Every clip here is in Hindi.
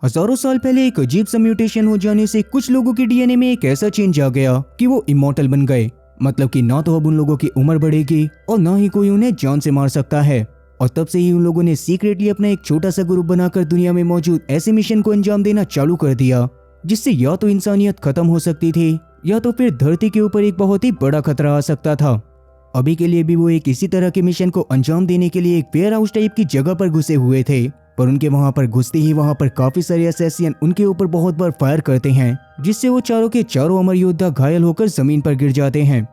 हजारों साल पहले एक अजीब सा म्यूटेशन हो जाने से कुछ लोगों के डीएनए में एक ऐसा चेंज आ गया कि वो इमॉर्टल बन गए। मतलब कि ना तो अब उन लोगों की उम्र बढ़ेगी और ना ही कोई उन्हें जान से मार सकता है। और तब से ही उन लोगों ने सीक्रेटली अपना एक छोटा सा ग्रुप बनाकर दुनिया में मौजूद ऐसे मिशन को अंजाम देना चालू कर दिया, जिससे या तो इंसानियत खत्म हो सकती थी या तो फिर धरती के ऊपर एक बहुत ही बड़ा खतरा आ सकता था। अभी के लिए भी वो एक इसी तरह के मिशन को अंजाम देने के लिए एक वेयर हाउस टाइप की जगह पर घुसे हुए थे। पर उनके वहां पर घुसते ही वहां पर काफी सारे असैसिन उनके ऊपर बहुत बार फायर करते हैं, जिससे वो चारों के चारों अमर योद्धा घायल होकर जमीन पर गिर जाते हैं।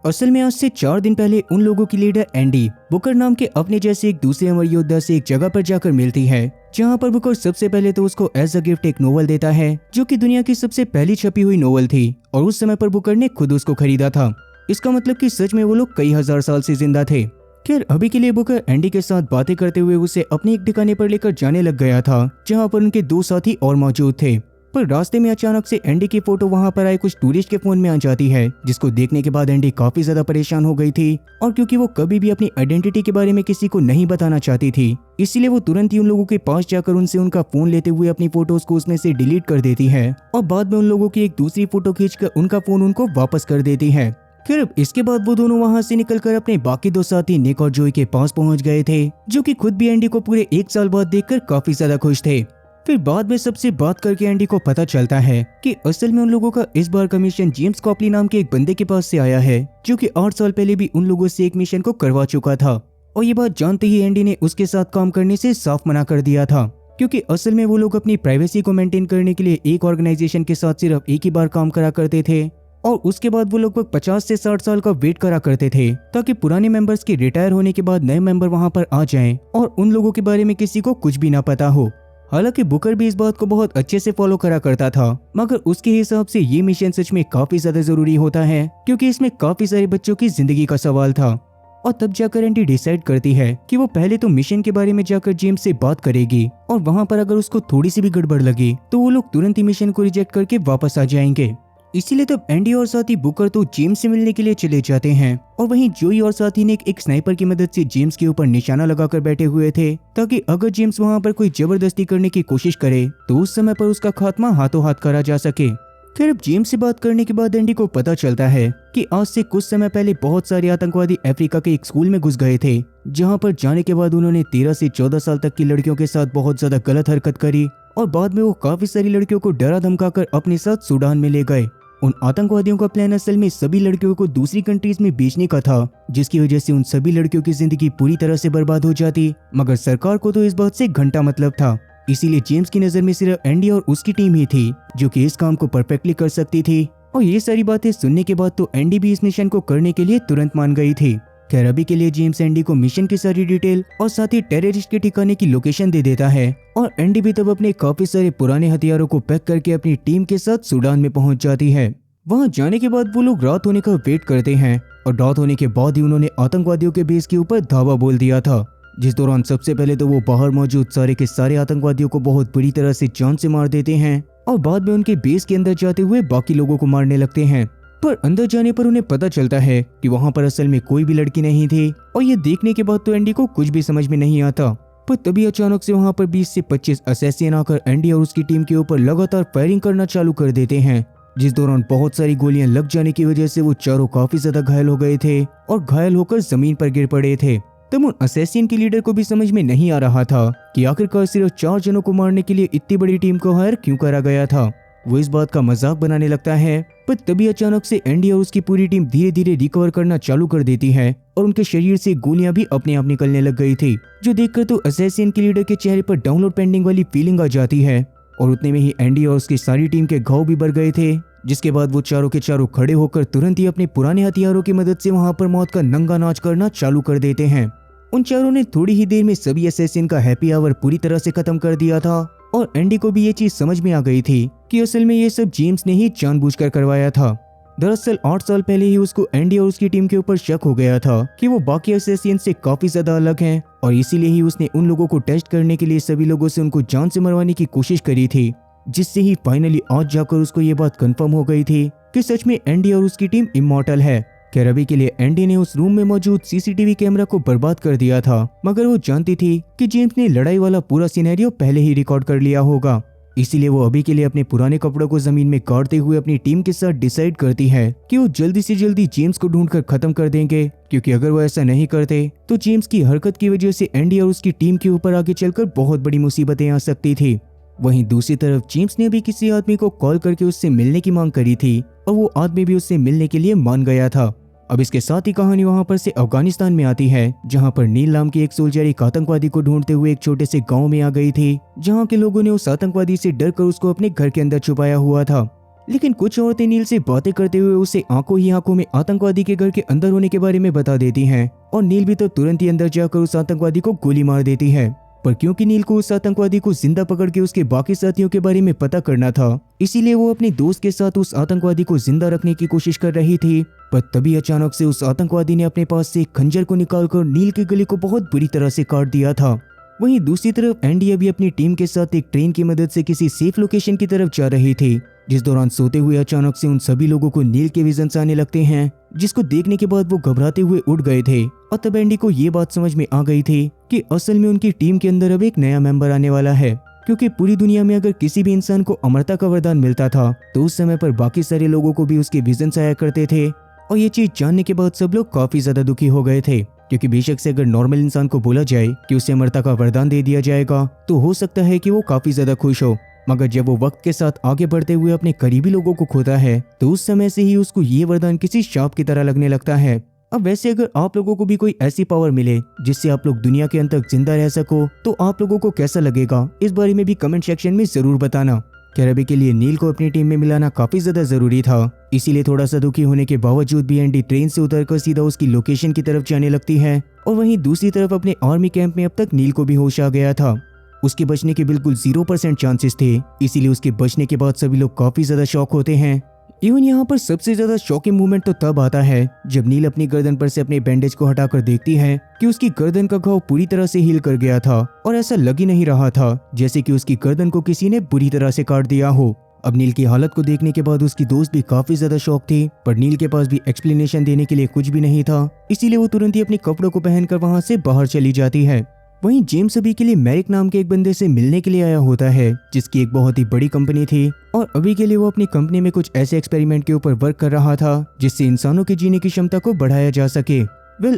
असल में आज से 4 दिन पहले उन लोगों की लीडर एंडी बुकर नाम के अपने जैसे एक दूसरे अमर योद्धा से एक जगह पर जाकर मिलती है, जहां पर बुकर सबसे पहले तो उसको एज अ गिफ्ट एक नोवेल देता है, जो कि दुनिया की सबसे पहली छपी हुई नोवेल थी और उस समय पर बुकर ने खुद उसको खरीदा था। इसका मतलब कि सच में वो लोग कई हजार साल से जिंदा थे। खैर अभी के लिए बुकर एंडी के साथ बातें करते हुए उसे अपने एक ठिकाने पर लेकर जाने लग गया था, जहां पर उनके 2 साथी और मौजूद थे। पर रास्ते में अचानक से एंडी की फोटो वहां पर आए कुछ टूरिस्ट के फोन में आ जाती है, जिसको देखने के बाद एंडी काफी ज्यादा परेशान हो गई थी। और क्योंकि वो कभी भी अपनी आइडेंटिटी के बारे में किसी को नहीं बताना चाहती थी, इसीलिए वो तुरंत ही उन लोगों के पास जाकर उनसे उनका फोन लेते हुए अपनी फोटोज को उसमें से डिलीट कर देती है और बाद में उन लोगों की एक दूसरी फोटो खींचकर उनका फोन उनको वापस कर देती है। फिर अब इसके बाद वो दोनों वहां से निकलकर अपने बाकी 2 साथी निक और जोई के पास पहुंच गए थे, जो कि खुद भी एंडी को पूरे 1 साल बाद देखकर काफी ज्यादा खुश थे। फिर बाद में सबसे बात करके एंडी को पता चलता है कि असल में उन लोगों का इस बार का मिशन जेम्स कॉपली नाम के एक बंदे के पास से आया है, जो कि 8 साल पहले भी उन लोगों से एक मिशन को करवा चुका था। और ये बात जानते ही एंडी ने उसके साथ काम करने से साफ मना कर दिया था, क्योंकि असल में वो लोग अपनी प्राइवेसी को मेंटेन करने के लिए एक ऑर्गेनाइजेशन के साथ सिर्फ एक ही बार काम करा करते थे और उसके बाद वो लगभग 50 से 60 साल का वेट करा करते थे, ताकि पुराने मेंबर्स के रिटायर होने के बाद नए मेंबर वहां पर आ जाएं और उन लोगों के बारे में किसी को कुछ भी ना पता हो। हालांकि बुकर भी इस बात को बहुत अच्छे से फॉलो करा करता था, मगर उसके हिसाब से ये मिशन सच में काफी ज्यादा जरूरी होता है, क्योंकि इसमें काफी सारे बच्चों की जिंदगी का सवाल था। और तब जाकर एंडी डिसाइड करती है कि वो पहले तो मिशन के बारे में जाकर जेम्स से बात करेगी और वहां पर अगर उसको थोड़ी सी भी गड़बड़ लगी तो वो लोग तुरंत ही मिशन को रिजेक्ट करके वापस आ जाएंगे। इसीलिए तब एंडी और साथी बुकर तो जेम्स से मिलने के लिए चले जाते हैं और वहीं जोई और साथी ने एक स्नाइपर की मदद से जेम्स के ऊपर निशाना लगाकर बैठे हुए थे, ताकि अगर जेम्स वहां पर कोई जबरदस्ती करने की कोशिश करे तो उस समय पर उसका खात्मा हाथों हाथ करा जा सके। फिर अब जेम्स से बात करने के बाद एंडी को पता चलता है कि आज से कुछ समय पहले बहुत सारे आतंकवादी अफ्रीका के एक स्कूल में घुस गए थे, जहाँ पर जाने के बाद उन्होंने 13 से 14 साल तक की लड़कियों के साथ बहुत ज्यादा गलत हरकत करी और बाद में वो काफी सारी लड़कियों को डरा धमकाकर अपने साथ सूडान में ले गए। उन आतंकवादियों का प्लान असल में सभी लड़कियों को दूसरी कंट्रीज में बेचने का था, जिसकी वजह से उन सभी लड़कियों की जिंदगी पूरी तरह से बर्बाद हो जाती, मगर सरकार को तो इस बात से घंटा मतलब था। इसीलिए जेम्स की नजर में सिर्फ एंडी और उसकी टीम ही थी जो कि इस काम को परफेक्टली कर सकती थी। और ये सारी बातें सुनने के बाद तो एंडी भी इस मिशन को करने के लिए तुरंत मान गई थी। खैर अभी के लिए जेम्स एंडी को मिशन की सारी डिटेल और साथ ही टेररिस्ट के ठिकाने की लोकेशन दे देता है और एंडी भी तब अपने काफी सारे पुराने हथियारों को पैक करके अपनी टीम के साथ सूडान में पहुंच जाती है। वहां जाने के बाद वो लोग रात होने का वेट करते हैं और रात होने के बाद ही उन्होंने आतंकवादियों के बेस के ऊपर धावा बोल दिया था, जिस दौरान सबसे पहले तो वो बाहर मौजूद सारे के सारे आतंकवादियों को बहुत बुरी तरह से जान से मार देते हैं और बाद में उनके बेस के अंदर जाते हुए बाकी लोगों को मारने लगते हैं। पर अंदर जाने पर उन्हें पता चलता है कि वहां पर असल में कोई भी लड़की नहीं थी और ये देखने के बाद तो एंडी को कुछ भी समझ में नहीं आता। पर तभी अचानक से वहां पर 20 से 25 असैसिन आकर एंडी और उसकी टीम के ऊपर लगातार फायरिंग करना चालू कर देते हैं, जिस दौरान बहुत सारी गोलियां लग जाने की वजह से वो चारों काफी ज्यादा घायल हो गए थे और घायल होकर जमीन पर गिर पड़े थे। तब उन असैसिन के लीडर को भी समझ में नहीं आ रहा था कि आखिरकार सिर्फ 4 जनों को मारने के लिए इतनी बड़ी टीम को हायर क्यों करा गया था। वो इस बात का मजाक बनाने लगता है, पर तभी अचानक से एंडी और उसकी पूरी टीम धीरे धीरे रिकवर करना चालू कर देती है और उनके शरीर से गोलियां भी अपने आप निकलने लग गई थी, जो देखकर तो असैसिन के लीडर के चेहरे पर डाउनलोड पेंडिंग वाली फीलिंग आ जाती है। और उतने में ही एंडी और उसकी सारी टीम के घाव भी बढ़ गए थे, जिसके बाद वो चारों के चारों खड़े होकर तुरंत ही अपने पुराने हथियारों की मदद से वहां पर मौत का नंगा नाच करना चालू कर देते हैं। उन चारों ने थोड़ी ही देर में सभी असैसिन का हैप्पी आवर पूरी तरह से खत्म कर दिया था और एंडी को भी ये चीज समझ में आ गई थी कि असल में ये सब जेम्स ने ही जानबूझकर करवाया था। दरअसल 8 साल पहले ही उसको एंडी और उसकी टीम के ऊपर शक हो गया था कि वो बाकी असैसिन से काफी ज्यादा अलग हैं और इसीलिए ही उसने उन लोगों को टेस्ट करने के लिए सभी लोगों से उनको जान से मरवाने की कोशिश करी थी, जिससे ही फाइनली आज जाकर उसको ये बात कंफर्म हो गई थी कि सच में एंडी और उसकी टीम इमॉर्टल है। खैर अभी के लिए एंडी ने उस रूम में मौजूद सीसीटीवी कैमरा को बर्बाद कर दिया था, मगर वो जानती थी कि जेम्स ने लड़ाई वाला पूरा सिनेरियो पहले ही रिकॉर्ड कर लिया होगा। इसीलिए वो अभी के लिए अपने पुराने कपड़ों को जमीन में गाड़ते हुए अपनी टीम के साथ डिसाइड करती है कि वो जल्दी से जल्दी जेम्स को ढूंढकर खत्म कर देंगे, क्योंकि अगर वो ऐसा नहीं करते तो जेम्स की हरकत की वजह से एंडी और उसकी टीम के ऊपर आगे चलकर बहुत बड़ी मुसीबतें आ सकती थी। वहीं दूसरी तरफ जेम्स ने भी किसी आदमी को कॉल करके उससे मिलने की मांग करी थी और वो आदमी भी उससे मिलने के लिए मान गया था। अब इसके साथ ही कहानी वहां पर से अफगानिस्तान में आती है, जहां पर नील नाम की एक सोल्जर एक आतंकवादी को ढूंढते हुए एक छोटे से गांव में आ गई थी, जहां के लोगों ने उस आतंकवादी से डर कर उसको अपने घर के अंदर छुपाया हुआ था। लेकिन कुछ औरतें नील से बातें करते हुए उसे आंखों ही आंखों में आतंकवादी के घर के अंदर होने के बारे में बता देती हैं और नील भी तो तुरंत ही अंदर जाकर उस आतंकवादी को गोली मार देती है। पर क्योंकि नील को उस आतंकवादी को जिंदा पकड़ के उसके बाकी साथियों के बारे में पता करना था, इसीलिए वो अपने दोस्त के साथ उस आतंकवादी को जिंदा रखने की कोशिश कर रही थी। पर तभी अचानक से उस आतंकवादी ने अपने पास से एक खंजर को निकालकर नील के गले को बहुत बुरी तरह से काट दिया था। वहीं दूसरी तरफ एंडी अभी अपनी टीम के साथ एक ट्रेन की मदद से किसी सेफ लोकेशन की तरफ जा रही थी, जिस दौरान सोते हुए अचानक से उन सभी लोगों को नील के विजन्स आने लगते हैं, जिसको देखने के बाद वो घबराते हुए उठ गए थे। और तब एंडी को ये बात समझ में आ गई थी कि असल में उनकी टीम के अंदर अब एक नया मेंबर आने वाला है, क्योंकि पूरी दुनिया में अगर किसी भी इंसान को अमरता का वरदान मिलता था तो उस समय पर बाकी सारे लोगों को भी उसके विजन्स आया करते थे। और ये चीज जानने के बाद सब लोग काफी ज्यादा दुखी हो गए थे, क्योंकि बेशक से अगर नॉर्मल इंसान को बोला जाए कि उसे अमरता का वरदान दे दिया जाएगा तो हो सकता है कि वो काफी ज्यादा खुश हो, मगर जब वो वक्त के साथ आगे बढ़ते हुए अपने करीबी लोगों को खोता है तो उस समय से ही उसको ये वरदान किसी शाप की तरह लगने लगता है। अब वैसे अगर आप लोगों को भी कोई ऐसी पावर मिले जिससे आप लोग दुनिया के अंत तक जिंदा रह सको तो आप लोगों को कैसा लगेगा, इस बारे में भी कमेंट सेक्शन में जरूर बताना। खैर अभी के लिए नील को अपनी टीम में मिलाना काफी ज्यादा जरूरी था, इसीलिए थोड़ा सा दुखी होने के बावजूद भी एंडी ट्रेन से उतरकर सीधा उसकी लोकेशन की तरफ जाने लगती है। और वहीं दूसरी तरफ अपने आर्मी कैंप में अब तक नील को भी होश आ गया था। उसके बचने के बिल्कुल 0% चांसेस थे, इसीलिए उसके बचने के बाद सभी लोग काफी ज्यादा शॉक होते हैं। इवन यहाँ पर सबसे ज्यादा शॉकिंग मूवमेंट तो तब आता है जब नील अपनी गर्दन पर से अपने बैंडेज को हटाकर देखती है कि उसकी गर्दन का घाव पूरी तरह से हील कर गया था और ऐसा लग ही नहीं रहा था जैसे कि उसकी गर्दन को किसी ने बुरी तरह से काट दिया हो। अब नील की हालत को देखने के बाद उसकी दोस्त भी काफी ज्यादा शॉक थी, पर नील के पास भी एक्सप्लेनेशन देने के लिए कुछ भी नहीं था, इसीलिए वो तुरंत ही अपने कपड़ों को पहनकर वहां से बाहर चली जाती है। वहीं जेम्स अभी के लिए मैरिक नाम के एक बंदे से मिलने के लिए आया होता है, जिसकी एक बहुत ही बड़ी कंपनी थी और अभी के लिए वो अपनी कंपनी में कुछ ऐसे एक्सपेरिमेंट के ऊपर वर्क कर रहा था जिससे इंसानों के जीने की क्षमता को बढ़ाया जा सके।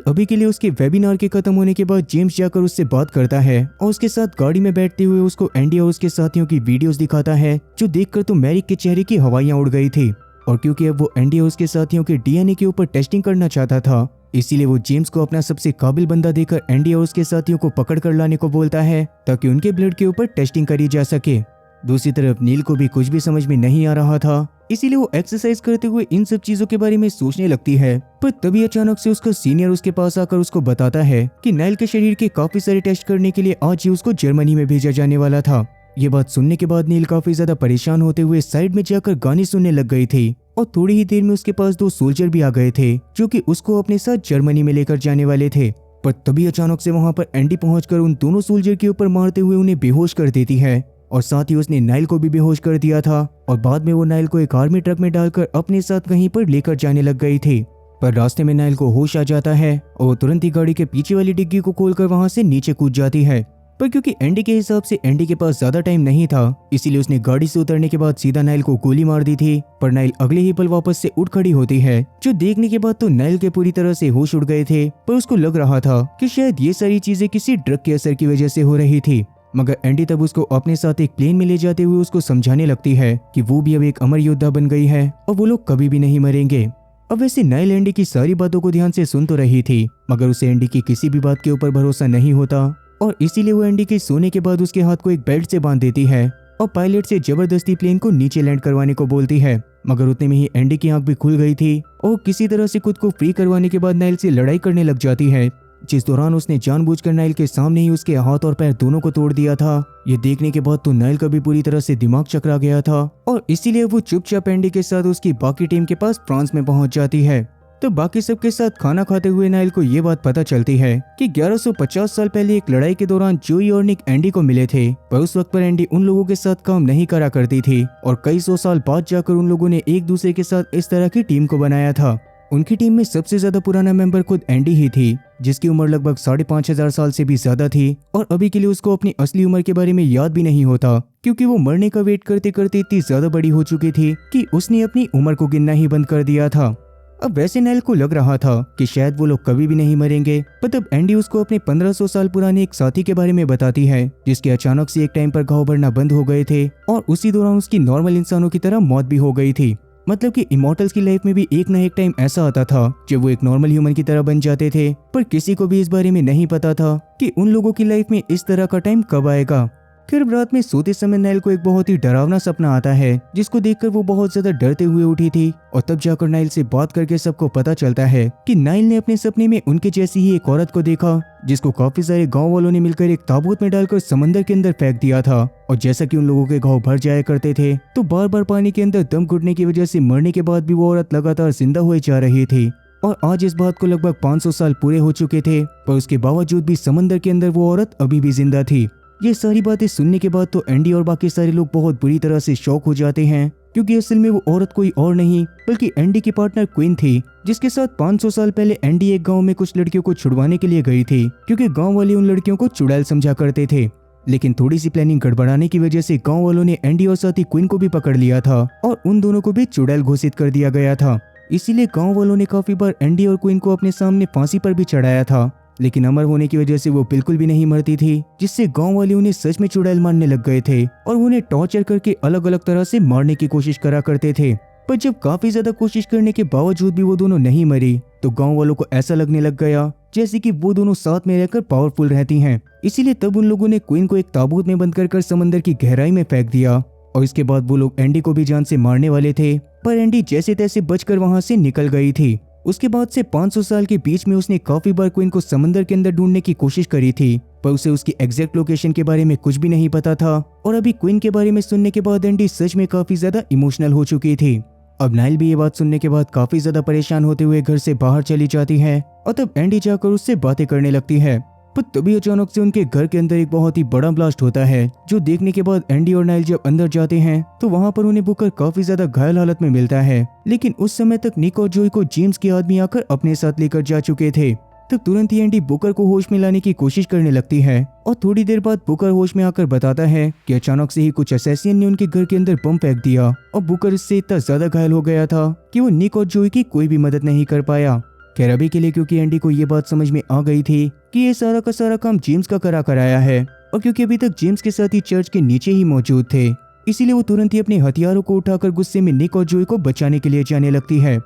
अभी के लिए उसके वेबिनार के खत्म होने के बाद जेम्स जाकर उससे बात करता है और उसके साथ गाड़ी में बैठते हुए उसको एंडी और उसके साथियों की वीडियोस दिखाता है, जो देखकर तो मैरिक के चेहरे की हवाइयां उड़ गई थी। और क्योंकि अब वो एंडी और उसके साथियों के डीएनए के ऊपर टेस्टिंग करना चाहता था, इसीलिए वो जेम्स को अपना सबसे काबिल बंदा देकर एंडी और उसके साथियों को पकड़ कर लाने को बोलता है ताकि उनके ब्लड के ऊपर टेस्टिंग करी जा सके। दूसरी तरफ नील को भी कुछ भी समझ में नहीं आ रहा था, इसीलिए वो एक्सरसाइज करते हुए इन सब चीजों के बारे में सोचने लगती है। पर तभी अचानक से उसका सीनियर उसके पास आकर उसको बताता है कि नाइल के शरीर के काफी सारे टेस्ट करने के लिए आज ही उसको जर्मनी में भेजा जाने वाला था। ये बात सुनने के बाद नील काफी ज्यादा परेशान होते हुए साइड में जाकर गाने सुनने लग गई थी और थोड़ी ही देर में उसके पास 2 सोल्जर भी आ गए थे जो कि उसको अपने साथ जर्मनी में लेकर जाने वाले थे। पर तभी अचानक से वहां पर एंडी पहुंचकर उन दोनों सोल्जर के ऊपर मारते हुए उन्हें बेहोश कर देती है और साथ ही उसने नाइल को भी बेहोश कर दिया था और बाद में वो नाइल को एक आर्मी ट्रक में डालकर अपने साथ कहीं पर लेकर जाने लग गई थी। पर रास्ते में नाइल को होश आ जाता है और वो तुरंत ही गाड़ी के पीछे वाली डिग्गी को खोलकर वहां से नीचे कूद जाती है। पर क्योंकि एंडी के हिसाब से एंडी के पास ज्यादा टाइम नहीं था, इसीलिए उसने गाड़ी से उतरने के बाद सीधा नाइल को गोली मार दी थी। पर नाइल अगले ही पल वापस से उठ खड़ी होती है, जो देखने के बाद तो नाइल के पूरी तरह से होश उड़ गए थे। पर उसको लग रहा था कि शायद ये सारी चीजें किसी ड्रग के असर की वजह से हो रही थी। मगर एंडी तब उसको अपने साथ एक प्लेन में ले जाते हुए उसको समझाने लगती है कि वो भी अब एक अमर योद्धा बन गई है और वो लोग कभी भी नहीं मरेंगे। अब वैसे नाइल एंडी की सारी बातों को ध्यान से सुन तो रही थी, मगर उसे एंडी की किसी भी बात के ऊपर भरोसा नहीं होता और इसीलिए वो एंडी के सोने के बाद उसके हाथ को एक बेल्ट से बांध देती है और पायलट से जबरदस्ती प्लेन को नीचे लैंड करवाने को बोलती है। मगर उतने में ही एंडी की आंख भी खुल गई थी और किसी तरह से खुद को फ्री करवाने के बाद नाइल से लड़ाई करने लग जाती है, जिस दौरान उसने जानबूझकर नाइल के सामने ही उसके हाथ और पैर दोनों को तोड़ दिया था। ये देखने के बाद तो नाइल का भी पूरी तरह से दिमाग चकरा गया था और इसीलिए वो चुपचाप एंडी के साथ उसकी बाकी टीम के पास फ्रांस में पहुंच जाती है। तो बाकी सबके साथ खाना खाते हुए नाइल को ये बात पता चलती है कि 1150 साल पहले एक लड़ाई के दौरान जोई और निक एंडी को मिले थे, पर उस वक्त पर एंडी उन लोगों के साथ काम नहीं करा करती थी और कई 100 साल बाद जाकर उन लोगों ने एक दूसरे के साथ इस तरह की टीम को बनाया था। उनकी टीम में सबसे ज्यादा पुराना मेंबर खुद एंडी ही थी, जिसकी उम्र लगभग 5,500 साल से भी ज्यादा थी और अभी के लिए उसको अपनी असली उम्र के बारे में याद भी नहीं होता, क्योंकि वो मरने का वेट करते करते इतनी ज्यादा बड़ी हो चुकी थी कि उसने अपनी उम्र को गिनना ही बंद कर दिया था। अब वैसे नाइल को लग रहा था कि शायद वो लोग कभी भी नहीं मरेंगे, पर तब एंडी उसको अपने 1500 साल पुराने एक साथी के बारे में बताती है, जिसके अचानक से एक टाइम पर घाव भरना बंद हो गए थे और उसी दौरान उसकी नॉर्मल इंसानों की तरह मौत भी हो गई थी। मतलब कि इमॉर्टल्स की लाइफ में भी एक ना एक टाइम ऐसा आता था जब वो एक नॉर्मल ह्यूमन की तरह बन जाते थे, पर किसी को भी इस बारे में नहीं पता था कि उन लोगों की लाइफ में इस तरह का टाइम कब आएगा। फिर रात में सोते समय नाइल को एक बहुत ही डरावना सपना आता है, जिसको देखकर वो बहुत ज्यादा डरते हुए उठी थी और तब जाकर नाइल से बात करके सबको पता चलता है कि नाइल ने अपने सपने में उनके जैसी ही एक औरत को देखा, जिसको काफी सारे गांव वालों ने मिलकर एक ताबूत में डालकर समंदर के अंदर फेंक दिया था। और जैसा कि उन लोगों के घाव भर जाया करते थे, तो बार बार पानी के अंदर दम घुटने की वजह से मरने के बाद भी वो औरत लगातार जिंदा हुए जा रही थी। और आज इस बात को लगभग 500 साल पूरे हो चुके थे, पर उसके बावजूद भी समंदर के अंदर वो औरत अभी भी जिंदा थी। ये सारी बातें सुनने के बाद तो एंडी और बाकी सारे लोग बहुत बुरी तरह से शॉक हो जाते हैं, क्योंकि असल में वो औरत कोई और नहीं बल्कि एंडी की पार्टनर क्वीन थी, जिसके साथ 500 साल पहले एंडी एक गांव में कुछ लड़कियों को छुड़वाने के लिए गई थी, क्योंकि गांव वाले उन लड़कियों को चुड़ैल समझा करते थे। लेकिन थोड़ी सी प्लानिंग गड़बड़ाने की वजह से गांव वालों ने एंडी और साथी क्वीन को भी पकड़ लिया था और उन दोनों को भी चुड़ैल घोषित कर दिया गया था। इसीलिए गांव वालों ने काफी बार एंडी और क्वीन को अपने सामने फांसी पर भी चढ़ाया था, लेकिन अमर होने की वजह से वो बिल्कुल भी नहीं मरती थी, जिससे गांव वाले उन्हें सच में चुड़ैल मारने लग गए थे और उन्हें टॉर्चर करके अलग अलग तरह से मारने की कोशिश करा करते थे। पर जब काफी ज्यादा कोशिश करने के बावजूद भी वो दोनों नहीं मरी, तो गांव वालों को ऐसा लगने लग गया जैसे कि वो दोनों साथ में रहकर पावरफुल रहती हैं। इसीलिए तब उन लोगों ने क्वीन को एक ताबूत में बंद कर समंदर की गहराई में फेंक दिया और इसके बाद वो लोग एंडी को भी जान से मारने वाले थे, पर एंडी जैसे तैसे बचकर वहां से निकल गई थी। उसके बाद से 500 साल के बीच में उसने काफी बार क्वीन को समंदर के अंदर ढूंढने की कोशिश करी थी, पर उसे उसकी एग्जैक्ट लोकेशन के बारे में कुछ भी नहीं पता था। और अभी क्वीन के बारे में सुनने के बाद एंडी सच में काफी ज्यादा इमोशनल हो चुकी थी। अब नाइल भी ये बात सुनने के बाद काफी ज्यादा परेशान होते हुए घर से बाहर चली जाती है और तब एंडी जाकर उससे बातें करने लगती है। पर तभी अचानक से उनके घर के अंदर एक बहुत ही बड़ा ब्लास्ट होता है, जो देखने के बाद एंडी और नाइल जब अंदर जाते हैं तो वहां पर उन्हें बुकर काफी ज्यादा घायल हालत में मिलता है। लेकिन उस समय तक निक और जोई को जेम्स के आदमी आकर अपने साथ लेकर जा चुके थे। तब तुरंत ही एंडी बुकर को होश में लाने की कोशिश करने लगती है और थोड़ी देर बाद बुकर होश में आकर बताता है कि अचानक से ही कुछ असैसिन ने उनके घर के अंदर बम फेंक दिया और बुकर इससे इतना ज्यादा घायल हो गया था कि वो निक और जोई की कोई भी मदद नहीं कर पाया। खैर अभी के लिए क्योंकि एंडी को ये बात समझ में आ गई थी कि ये सारा का सारा काम जेम्स का कराया है, और क्योंकि अभी तक जेम्स के साथ ही चर्च के नीचे ही मौजूद थे, इसीलिए वो तुरंत ही अपने हथियारों को उठाकर गुस्से में निक और जोई को बचाने के लिए जाने लगती है।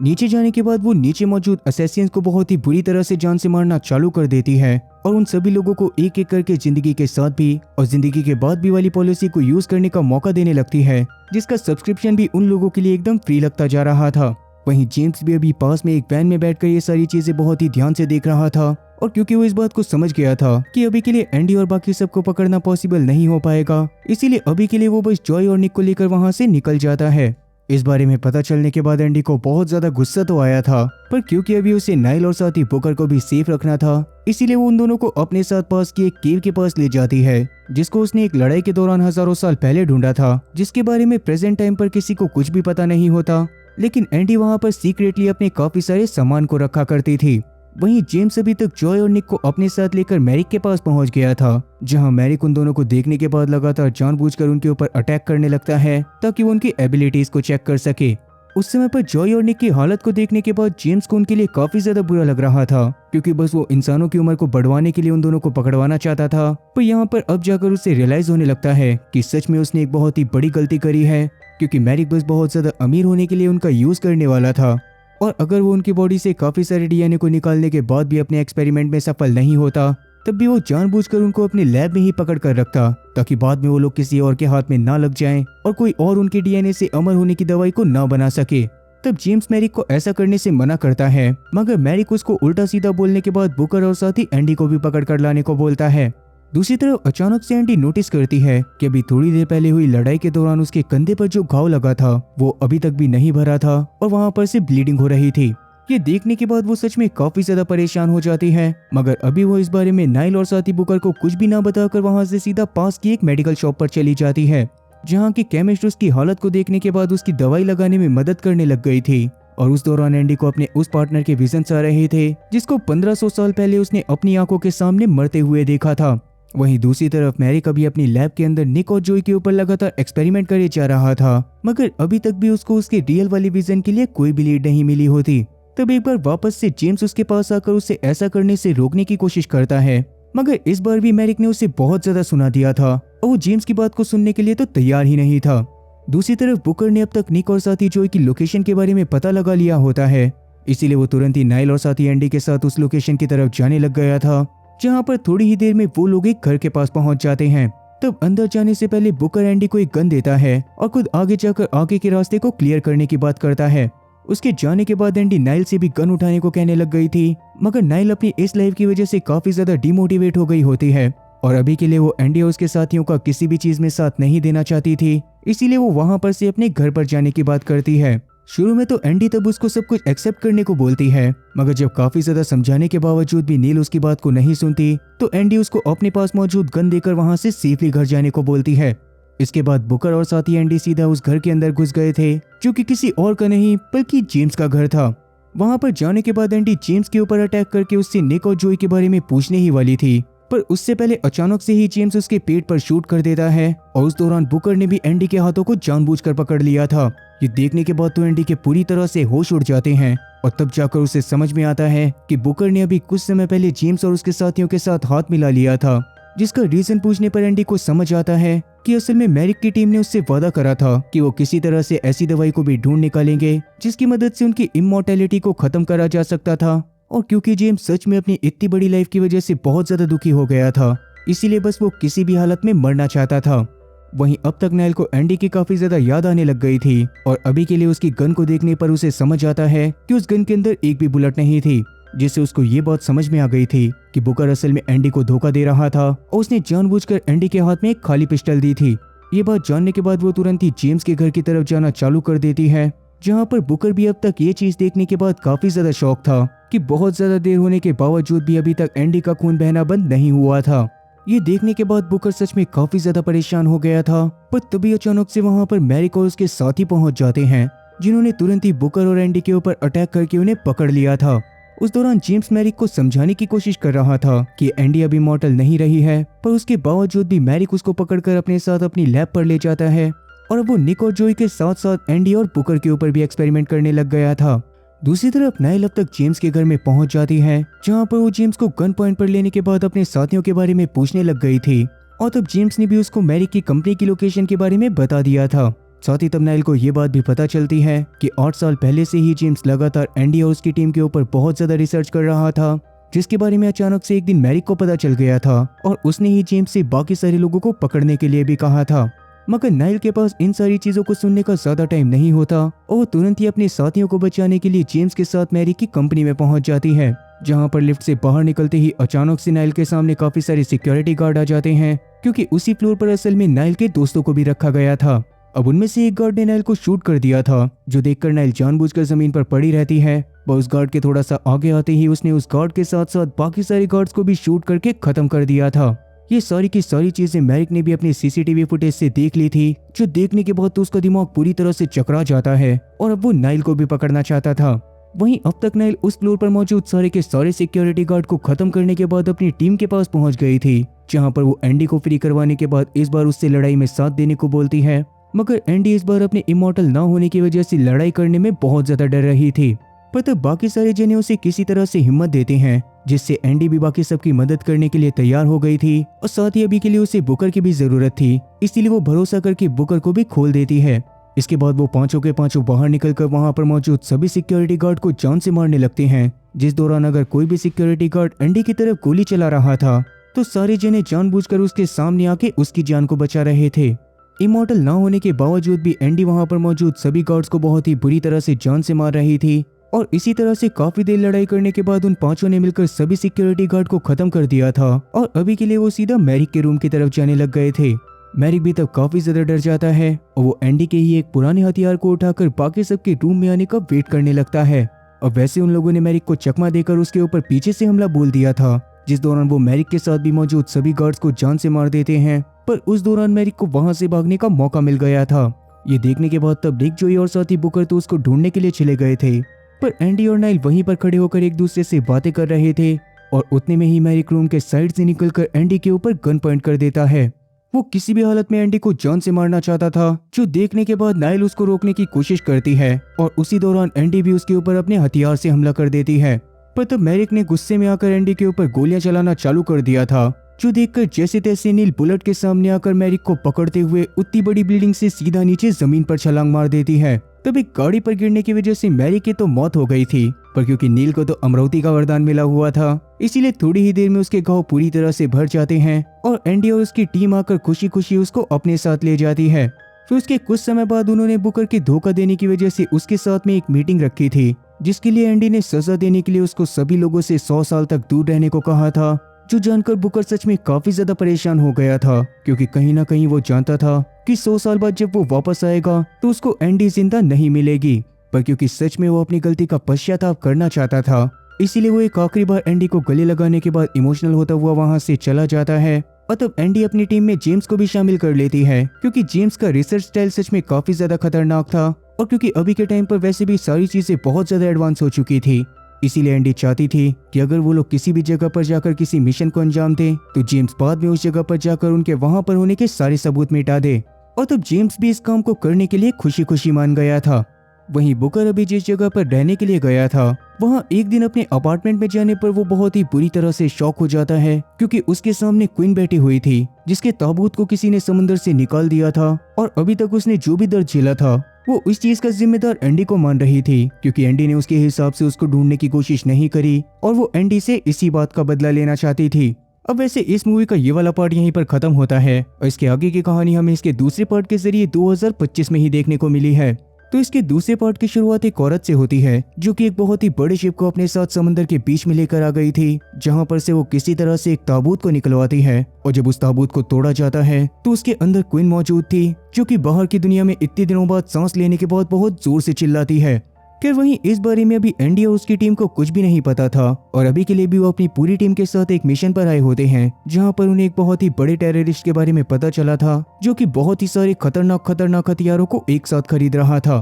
नीचे जाने के बाद वो नीचे मौजूद असैसिन्स को बहुत ही बुरी तरह से जान से मारना चालू कर देती है और उन सभी लोगों को एक एक करके जिंदगी के साथ भी और जिंदगी के बाद भी वाली पॉलिसी को यूज करने का मौका देने लगती है, जिसका सब्सक्रिप्शन भी उन लोगों के लिए एकदम फ्री लगता जा रहा था। वहीं जेम्स भी अभी पास में एक वैन में बैठकर ये सारी चीजें बहुत ही ध्यान से देख रहा था, और क्योंकि वो इस बात को समझ गया था कि अभी के लिए एंडी और बाकी सबको पकड़ना पॉसिबल नहीं हो पाएगा, इसीलिए अभी के लिए वो बस जॉय और निक को लेकर वहां से निकल जाता है। इस बारे में पता चलने के बाद एंडी को बहुत ज्यादा गुस्सा तो आया था, पर क्योंकि अभी उसे नाइल और साथी बुकर को भी सेफ रखना था, इसीलिए वो उन दोनों को अपने साथ पास की एक केव के पास ले जाती है, जिसको उसने एक लड़ाई के दौरान हजारों साल पहले ढूंढा था, जिसके बारे में प्रेजेंट टाइम पर किसी को कुछ भी पता नहीं होता। लेकिन एंडी वहां पर सीक्रेटली अपने काफी सारे सामान को रखा करती थी। वहीं जेम्स अभी तक जॉय और निक को अपने साथ लेकर मैरिक के पास पहुंच गया था, जहां मैरिक उन दोनों को देखने के बाद लगातार जानबूझकर उनके ऊपर अटैक करने लगता है ताकि वो उनकी एबिलिटीज को चेक कर सके। उस समय पर जॉय और निक की हालत को देखने के बाद जेम्स को उनके लिए काफी ज्यादा बुरा लग रहा था, क्योंकि बस वो इंसानों की उम्र को बढ़वाने के लिए उन दोनों को पकड़वाना चाहता था। पर यहाँ पर अब जाकर उसे रियलाइज होने लगता है कि सच में उसने एक बहुत ही बड़ी गलती करी है, क्योंकि मैरिक बस बहुत ज्यादा अमीर होने के लिए उनका यूज करने वाला था, और अगर वो उनकी बॉडी से काफी सारे डीएनए को निकालने के बाद भी अपने एक्सपेरिमेंट में सफल नहीं होता, तब भी वो जानबूझकर उनको अपने लैब में ही पकड़ कर रखता, ताकि बाद में वो लोग किसी और के हाथ में ना लग जाएं और कोई और उनके डीएनए से अमर होने की दवाई को ना बना सके। तब जेम्स मैरिक को ऐसा करने से मना करता है, मगर मैरिक उसको उल्टा सीधा बोलने के बाद बुकर और साथी एंडी को भी पकड़ कर लाने को बोलता है। दूसरी तरफ अचानक से एंडी नोटिस करती है कि अभी थोड़ी देर पहले हुई लड़ाई के दौरान उसके कंधे पर जो घाव लगा था वो अभी तक भी नहीं भरा था और वहां पर से ब्लीडिंग हो रही थी। ये देखने के बाद वो सच में काफी ज्यादा परेशान हो जाती है, मगर अभी वो इस बारे में नाइल और साथी बुकर को कुछ भी ना बताकर वहां से सीधा पास की एक मेडिकल शॉप पर चली जाती है, जहाँ की केमिस्ट उसकी हालत को देखने के बाद उसकी दवाई लगाने में मदद करने लग गई थी। और उस दौरान एंडी को अपने उस पार्टनर के विजन्स आ रहे थे जिसको 1500 साल पहले उसने अपनी आंखों के सामने मरते हुए देखा था। वहीं दूसरी तरफ मैरिक अभी अपनी लैब के अंदर निक और जोई के ऊपर लगातार एक्सपेरिमेंट करे जा रहा था, मगर अभी तक भी उसको उसके रियल वाली विजन के लिए कोई भी लीड नहीं मिली होती। तब एक बार वापस से जेम्स उसके पास आकर उसे ऐसा करने से रोकने की कोशिश करता है, मगर इस बार भी मैरिक ने उसे बहुत ज्यादा सुना दिया था और वो जेम्स की बात को सुनने के लिए तो तैयार ही नहीं था। दूसरी तरफ बुकर ने अब तक निक और साथी जोई की लोकेशन के बारे में पता लगा लिया होता है, इसीलिए वो तुरंत ही नाइल और साथी एंडी के साथ उस लोकेशन की तरफ जाने लग गया था, जहाँ पर थोड़ी ही देर में वो लोग एक घर के पास पहुंच जाते हैं। तब अंदर जाने से पहले बुकर एंडी को एक गन देता है और खुद आगे जाकर आगे के रास्ते को क्लियर करने की बात करता है। उसके जाने के बाद एंडी नाइल से भी गन उठाने को कहने लग गई थी, मगर नाइल अपनी इस लाइफ की वजह से काफी ज्यादा डिमोटिवेट हो गई होती है और अभी के लिए वो एंडी और उसके साथियों का किसी भी चीज में साथ नहीं देना चाहती थी, इसीलिए वो वहां पर से अपने घर पर जाने की बात करती है। शुरू में तो एंडी तब उसको सब कुछ एक्सेप्ट करने को बोलती है, मगर जब काफी ज्यादा समझाने के बावजूद भी नील उसकी बात को नहीं सुनती तो एंडी उसको अपने पास मौजूद गन देकर वहां से सेफली घर जाने को बोलती है। इसके बाद बुकर और साथी एंडी सीधा उस घर के अंदर घुस गए थे, जो कि किसी और का नहीं बल्कि जेम्स का घर था। वहां पर जाने के बाद एंडी जेम्स के ऊपर अटैक करके उससे निक और जोई के बारे में पूछने ही वाली थी, पर उससे पहले अचानक से ही जेम्स उसके पेट पर शूट कर देता है और उस दौरान बुकर ने भी एंडी के हाथों को जानबूझकर पकड़ लिया था। ये देखने के बाद तो एंडी के पूरी तरह से होश उड़ जाते हैं और तब जाकर उसे समझ में आता है कि बुकर ने अभी कुछ समय पहले जेम्स और उसके साथियों के साथ हाथ मिला लिया था, जिसका रीजन पूछने पर एंडी को समझ आता है कि असल में मैरिक की टीम ने उससे वादा करा था कि वो किसी तरह से ऐसी दवाई को भी ढूंढ निकालेंगे जिसकी मदद से उनकी इमॉर्टैलिटी को खत्म करा जा सकता था। और क्योंकि जेम्स सच में अपनी इतनी बड़ी लाइफ की वजह से बहुत ज्यादा दुखी हो गया था, इसीलिए बस वो किसी भी हालत में मरना चाहता था। वहीं अब तक नाइल को एंडी की काफी ज्यादा याद आने लग गई थी और अभी के लिए उसकी गन को देखने पर उसे समझ आता है कि उस गन के अंदर एक भी बुलेट नहीं थी, जिससे उसको ये बात समझ में आ गई थी कि बुकर असल में एंडी को धोखा दे रहा था और उसने जानबूझकर एंडी के हाथ में एक खाली पिस्टल दी थी। ये बात जानने के बाद वो तुरंत ही जेम्स के घर की तरफ जाना चालू कर देती है, जहाँ पर बुकर भी अब तक ये चीज देखने के बाद काफी ज्यादा शॉक था कि बहुत ज्यादा देर होने के बावजूद भी अभी तक एंडी का खून बहना बंद नहीं हुआ था। ये देखने के बाद बुकर सच में काफी ज्यादा परेशान हो गया था, पर तभी अचानक से वहां पर मैरिक और उसके साथी पहुंच जाते हैं, जिन्होंने तुरंत ही बुकर और एंडी के ऊपर अटैक करके उन्हें पकड़ लिया था। उस दौरान जेम्स मैरिक को समझाने की कोशिश कर रहा था कि एंडी अभी मॉर्टल नहीं रही है, पर उसके बावजूद भी मैरिक उसको पकड़कर अपने साथ अपनी लैब पर ले जाता है और अब वो निक और जोई के साथ साथ एंडी और बुकर के ऊपर भी एक्सपेरिमेंट करने लग गया था। दूसरी तरफ नाइल अब तक जेम्स के घर में पहुंच जाती है, जहां पर वो जेम्स को गन पॉइंट पर लेने के बाद अपने साथियों के बारे में पूछने लग गई थी और तब जेम्स ने भी उसको मैरिक की कंपनी की लोकेशन के बारे में बता दिया था। साथ ही तब नाइल को ये बात भी पता चलती है कि 8 साल पहले से ही जेम्स लगातार एंडी और उसकी टीम के ऊपर बहुत ज्यादा रिसर्च कर रहा था, जिसके बारे में अचानक से एक दिन मैरिक को पता चल गया था और उसने ही जेम्स से बाकी सारे लोगों को पकड़ने के लिए भी कहा था। मगर नाइल के पास इन सारी चीजों को सुनने का ज्यादा टाइम नहीं होता और वो तुरंत ही अपने साथियों को बचाने के लिए जेम्स के साथ मैरिक की कंपनी में पहुंच जाती है, जहां पर लिफ्ट से बाहर निकलते ही अचानक से नाइल के सामने काफी सारे सिक्योरिटी गार्ड आ जाते हैं, क्योंकि उसी फ्लोर पर असल में नाइल के दोस्तों को भी रखा गया था। अब उनमें से एक गार्ड ने नाइल को शूट कर दिया था, जो देखकर नाइल जानबूझकर जमीन पर पड़ी रहती है। वह उस गार्ड के थोड़ा सा आगे आते ही उसने उस गार्ड के साथ साथ बाकी सारे गार्ड्स को भी शूट करके खत्म कर दिया था। ये सारी की सारी चीजें मैरिक ने भी अपनी सीसीटीवी फुटेज से देख ली थी, जो देखने के बाद तो उसका दिमाग पूरी तरह से चकरा जाता है और अब वो नाइल को भी पकड़ना चाहता था। वहीं अब तक नाइल उस फ्लोर पर मौजूद सारे के सारे सिक्योरिटी गार्ड को खत्म करने के बाद अपनी टीम के पास पहुंच गई थी, जहां पर वो एंडी को फ्री करवाने के बाद इस बार उससे लड़ाई में साथ देने को बोलती है। मगर एंडी इस बार अपने इमॉर्टल ना होने की वजह से लड़ाई करने में बहुत ज्यादा डर रही थी, पर तब बाकी सारे जने उसे किसी तरह से हिम्मत देते हैं, जिससे एंडी भी बाकी सबकी मदद करने के लिए तैयार हो गई थी और साथ ही अभी के लिए उसे बुकर की भी जरूरत थी, इसीलिए वो भरोसा करके बुकर को भी खोल देती है। इसके बाद वो पांचों के पांचों बाहर निकलकर वहां पर मौजूद सभी सिक्योरिटी गार्ड को जान से मारने लगते हैं, जिस दौरान अगर कोई भी सिक्योरिटी गार्ड एंडी की तरफ गोली चला रहा था तो सारे जने जानबूझकर उसके सामने आके उसकी जान को बचा रहे थे। इमॉर्टल ना होने के बावजूद भी एंडी वहां पर मौजूद सभी गार्ड्स को बहुत ही बुरी तरह से जान से मार रही थी और इसी तरह से काफी देर लड़ाई करने के बाद उन पांचों ने मिलकर सभी सिक्योरिटी गार्ड को खत्म कर दिया था और अभी के लिए वो सीधा मैरिक के रूम की तरफ जाने लग गए थे। मैरिक भी तब काफी ज्यादा डर जाता है और वो एंडी के ही एक पुराने हथियार को उठाकर बाकी सबके रूम में आने का वेट करने लगता है। और वैसे उन लोगों ने मैरिक को चकमा देकर उसके ऊपर पीछे से हमला बोल दिया था, जिस दौरान वो मैरिक के साथ भी मौजूद सभी गार्ड्स को जान से मार देते हैं, पर उस दौरान मैरिक को वहां से भागने का मौका मिल गया था। ये देखने के बाद तब निक, जोई और साथ ही बुकर तो उसको ढूंढने के लिए चले गए थे, पर एंडी और नाइल वहीं पर खड़े होकर एक दूसरे से बातें कर रहे थे। और उतने में ही मैरिक रूम के साइड से निकलकर एंडी के ऊपर गन पॉइंट कर देता है। वो किसी भी हालत में एंडी को जान से मारना चाहता था, जो देखने के बाद नाइल उसको रोकने की कोशिश करती है और उसी दौरान एंडी भी उसके ऊपर अपने हथियार से हमला कर देती है। पर तब मैरिक ने गुस्से में आकर एंडी के ऊपर गोलियां चलाना चालू कर दिया था, जो देखकर जैसे तैसे नील बुलेट के सामने आकर मैरिक को पकड़ते हुए उतनी बड़ी बिल्डिंग से सीधा नीचे जमीन पर छलांग मार देती है। तब एक गाड़ी पर गिरने की वजह से मैरिक की तो मौत हो गई थी, पर क्योंकि नील को तो अमरावती का वरदान मिला हुआ था, इसीलिए थोड़ी ही देर में उसके घाव पूरी तरह से भर जाते हैं और एंडी और उसकी टीम आकर खुशी खुशी उसको अपने साथ ले जाती है। फिर उसके कुछ समय बाद उन्होंने बुकर के धोखा देने की वजह से उसके साथ में एक मीटिंग रखी थी, जिसके लिए एंडी ने सजा देने के लिए उसको सभी लोगों से 100 साल तक दूर रहने को कहा था। जो जानकर बुकर सच में काफी ज्यादा परेशान हो गया था, क्योंकि कहीं ना कहीं वो जानता था कि 100 साल बाद जब वो वापस आएगा तो उसको एंडी जिंदा नहीं मिलेगी। पर क्योंकि सच में वो अपनी गलती का पश्चाताप करना चाहता था, इसीलिए वो एक आखिरी बार एंडी को गले लगाने के बाद इमोशनल होता हुआ वहां से चला जाता है। और तब एंडी अपनी टीम में जेम्स को भी शामिल कर लेती है, क्योंकि जेम्स का रिसर्च स्टाइल सच में काफी ज्यादा खतरनाक था और क्योंकि अभी के टाइम पर वैसे भी सारी चीजें बहुत ज्यादा एडवांस हो चुकी थी, इसीलिए एंडी चाहती थी कि अगर वो लोग किसी भी जगह पर जाकर किसी मिशन को अंजाम दें तो जेम्स बाद में उस जगह पर जाकर उनके वहां पर होने के सारे सबूत मिटा दे। और तब जेम्स भी इस काम को करने के लिए खुशी खुशी मान गया था। वहीं बुकर अभी जिस जगह पर रहने के लिए गया था, वहां एक दिन अपने अपार्टमेंट में जाने पर वो बहुत ही बुरी तरह से शॉक हो जाता है, क्योंकि उसके सामने क्वीन बैठी हुई थी, जिसके ताबूत को किसी ने समुद्र से निकाल दिया था और अभी तक उसने जो भी दर्द झेला था वो इस चीज का जिम्मेदार एंडी को मान रही थी, क्योंकि एंडी ने उसके हिसाब से उसको ढूंढने की कोशिश नहीं करी और वो एंडी से इसी बात का बदला लेना चाहती थी। अब वैसे इस मूवी का ये वाला पार्ट यहीं पर खत्म होता है और इसके आगे की कहानी हमें इसके दूसरे पार्ट के जरिए 2025 में ही देखने को मिली है। तो इसके दूसरे पार्ट की शुरुआत एक औरत से होती है, जो कि एक बहुत ही बड़े शिप को अपने साथ समंदर के बीच में लेकर आ गई थी, जहां पर से वो किसी तरह से एक ताबूत को निकलवाती है और जब उस ताबूत को तोड़ा जाता है तो उसके अंदर क्वीन मौजूद थी, जो कि बाहर की दुनिया में इतने दिनों बाद सांस लेने के बाद बहुत जोर से चिल्लाती है। खैर वहीं इस बारे में अभी एंडी और उसकी टीम को कुछ भी नहीं पता था और अभी के लिए भी वो अपनी पूरी टीम के साथ एक मिशन पर आए होते हैं, जहां पर उन्हें एक बहुत ही बड़े टेररिस्ट के बारे में पता चला था, जो कि बहुत ही सारे खतरनाक हथियारों को एक साथ खरीद रहा था।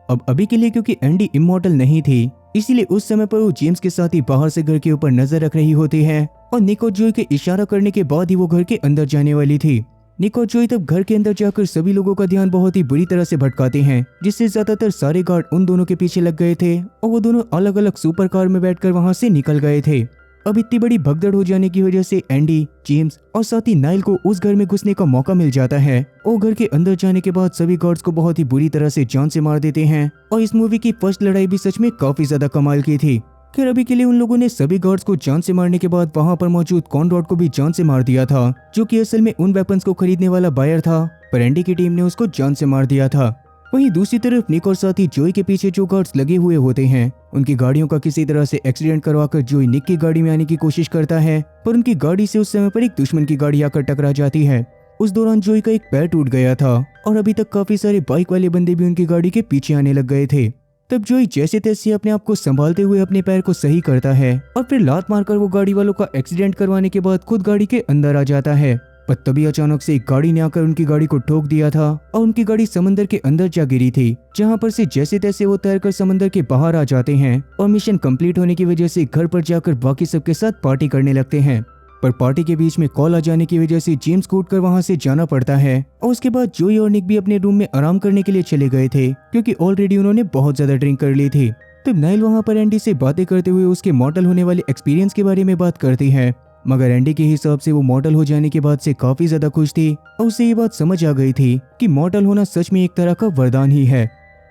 अब अभी के लिए क्योंकि एंडी इमॉर्टल नहीं थी, इसीलिए उस समय पर वो जेम्स के साथ ही बाहर से घर के ऊपर नजर रख रही होती है और निक और जोई के इशारा करने के बाद ही वो घर के अंदर जाने वाली थी। निक और जोई तब घर के अंदर जाकर सभी लोगों का ध्यान बहुत ही बुरी तरह से भटकाते हैं, जिससे ज्यादातर सारे गार्ड उन दोनों के पीछे लग गए थे और वो दोनों अलग अलग सुपर कार में बैठकर वहां से निकल गए थे। अब इतनी बड़ी भगदड़ हो जाने की वजह से एंडी, जेम्स और साथ ही नाइल को उस घर में घुसने का मौका मिल जाता है और घर के अंदर जाने के बाद सभी गार्ड्स को बहुत ही बुरी तरह से जान से मार देते हैं। और इस मूवी की फर्स्ट लड़ाई भी सच में काफी ज्यादा कमाल की थी। खैर अभी के लिए उन लोगों ने सभी गार्ड्स को जान से मारने के बाद वहां पर मौजूद कॉनरॉड को भी जान से मार दिया था, जो कि असल में उन वेपन्स को खरीदने वाला बायर था, पर एंडी की टीम ने उसको जान से मार दिया था। वहीं दूसरी तरफ निक और साथी जोई के पीछे जो गार्ड्स लगे हुए होते हैं, उनकी गाड़ियों का किसी तरह से एक्सीडेंट करवाकर जोई निक की गाड़ी में आने की कोशिश करता है, पर उनकी गाड़ी से उस समय पर एक दुश्मन की गाड़ी आकर टकरा जाती है। उस दौरान जोई का एक पैर टूट गया था और अभी तक काफी सारे बाइक वाले बंदे भी उनकी गाड़ी के पीछे आने लग गए थे। तब जोई जैसे तैसे अपने आप को संभालते हुए अपने पैर को सही करता है और फिर लात मारकर वो गाड़ी वालों का एक्सीडेंट करवाने के बाद खुद गाड़ी के अंदर आ जाता है। पर तभी अचानक से एक गाड़ी ने आकर उनकी गाड़ी को ठोक दिया था और उनकी गाड़ी समंदर के अंदर जा गिरी थी, जहां पर से जैसे तैसे वो तैरकर समंदर के बाहर आ जाते हैं और मिशन कंप्लीट होने की वजह से घर पर जाकर बाकी सबके साथ पार्टी करने लगते हैं। पर पार्टी के बीच में कॉल आ जाने की वजह से जेम्स कूद कर वहां से जाना पड़ता है और उसके बाद जोई और निक भी अपने रूम में आराम करने के लिए चले गए थे, क्योंकि ऑलरेडी उन्होंने बहुत ज्यादा ड्रिंक कर ली थी। तब नाइल वहां पर एंडी से बातें करते हुए उसके मॉडल होने वाले एक्सपीरियंस के बारे में बात करती है, मगर एंडी के हिसाब से वो मॉडल हो जाने के बाद से काफी ज्यादा खुश थी और उसे ये बात समझ आ गई थी कि मॉडल होना सच में एक तरह का वरदान ही है।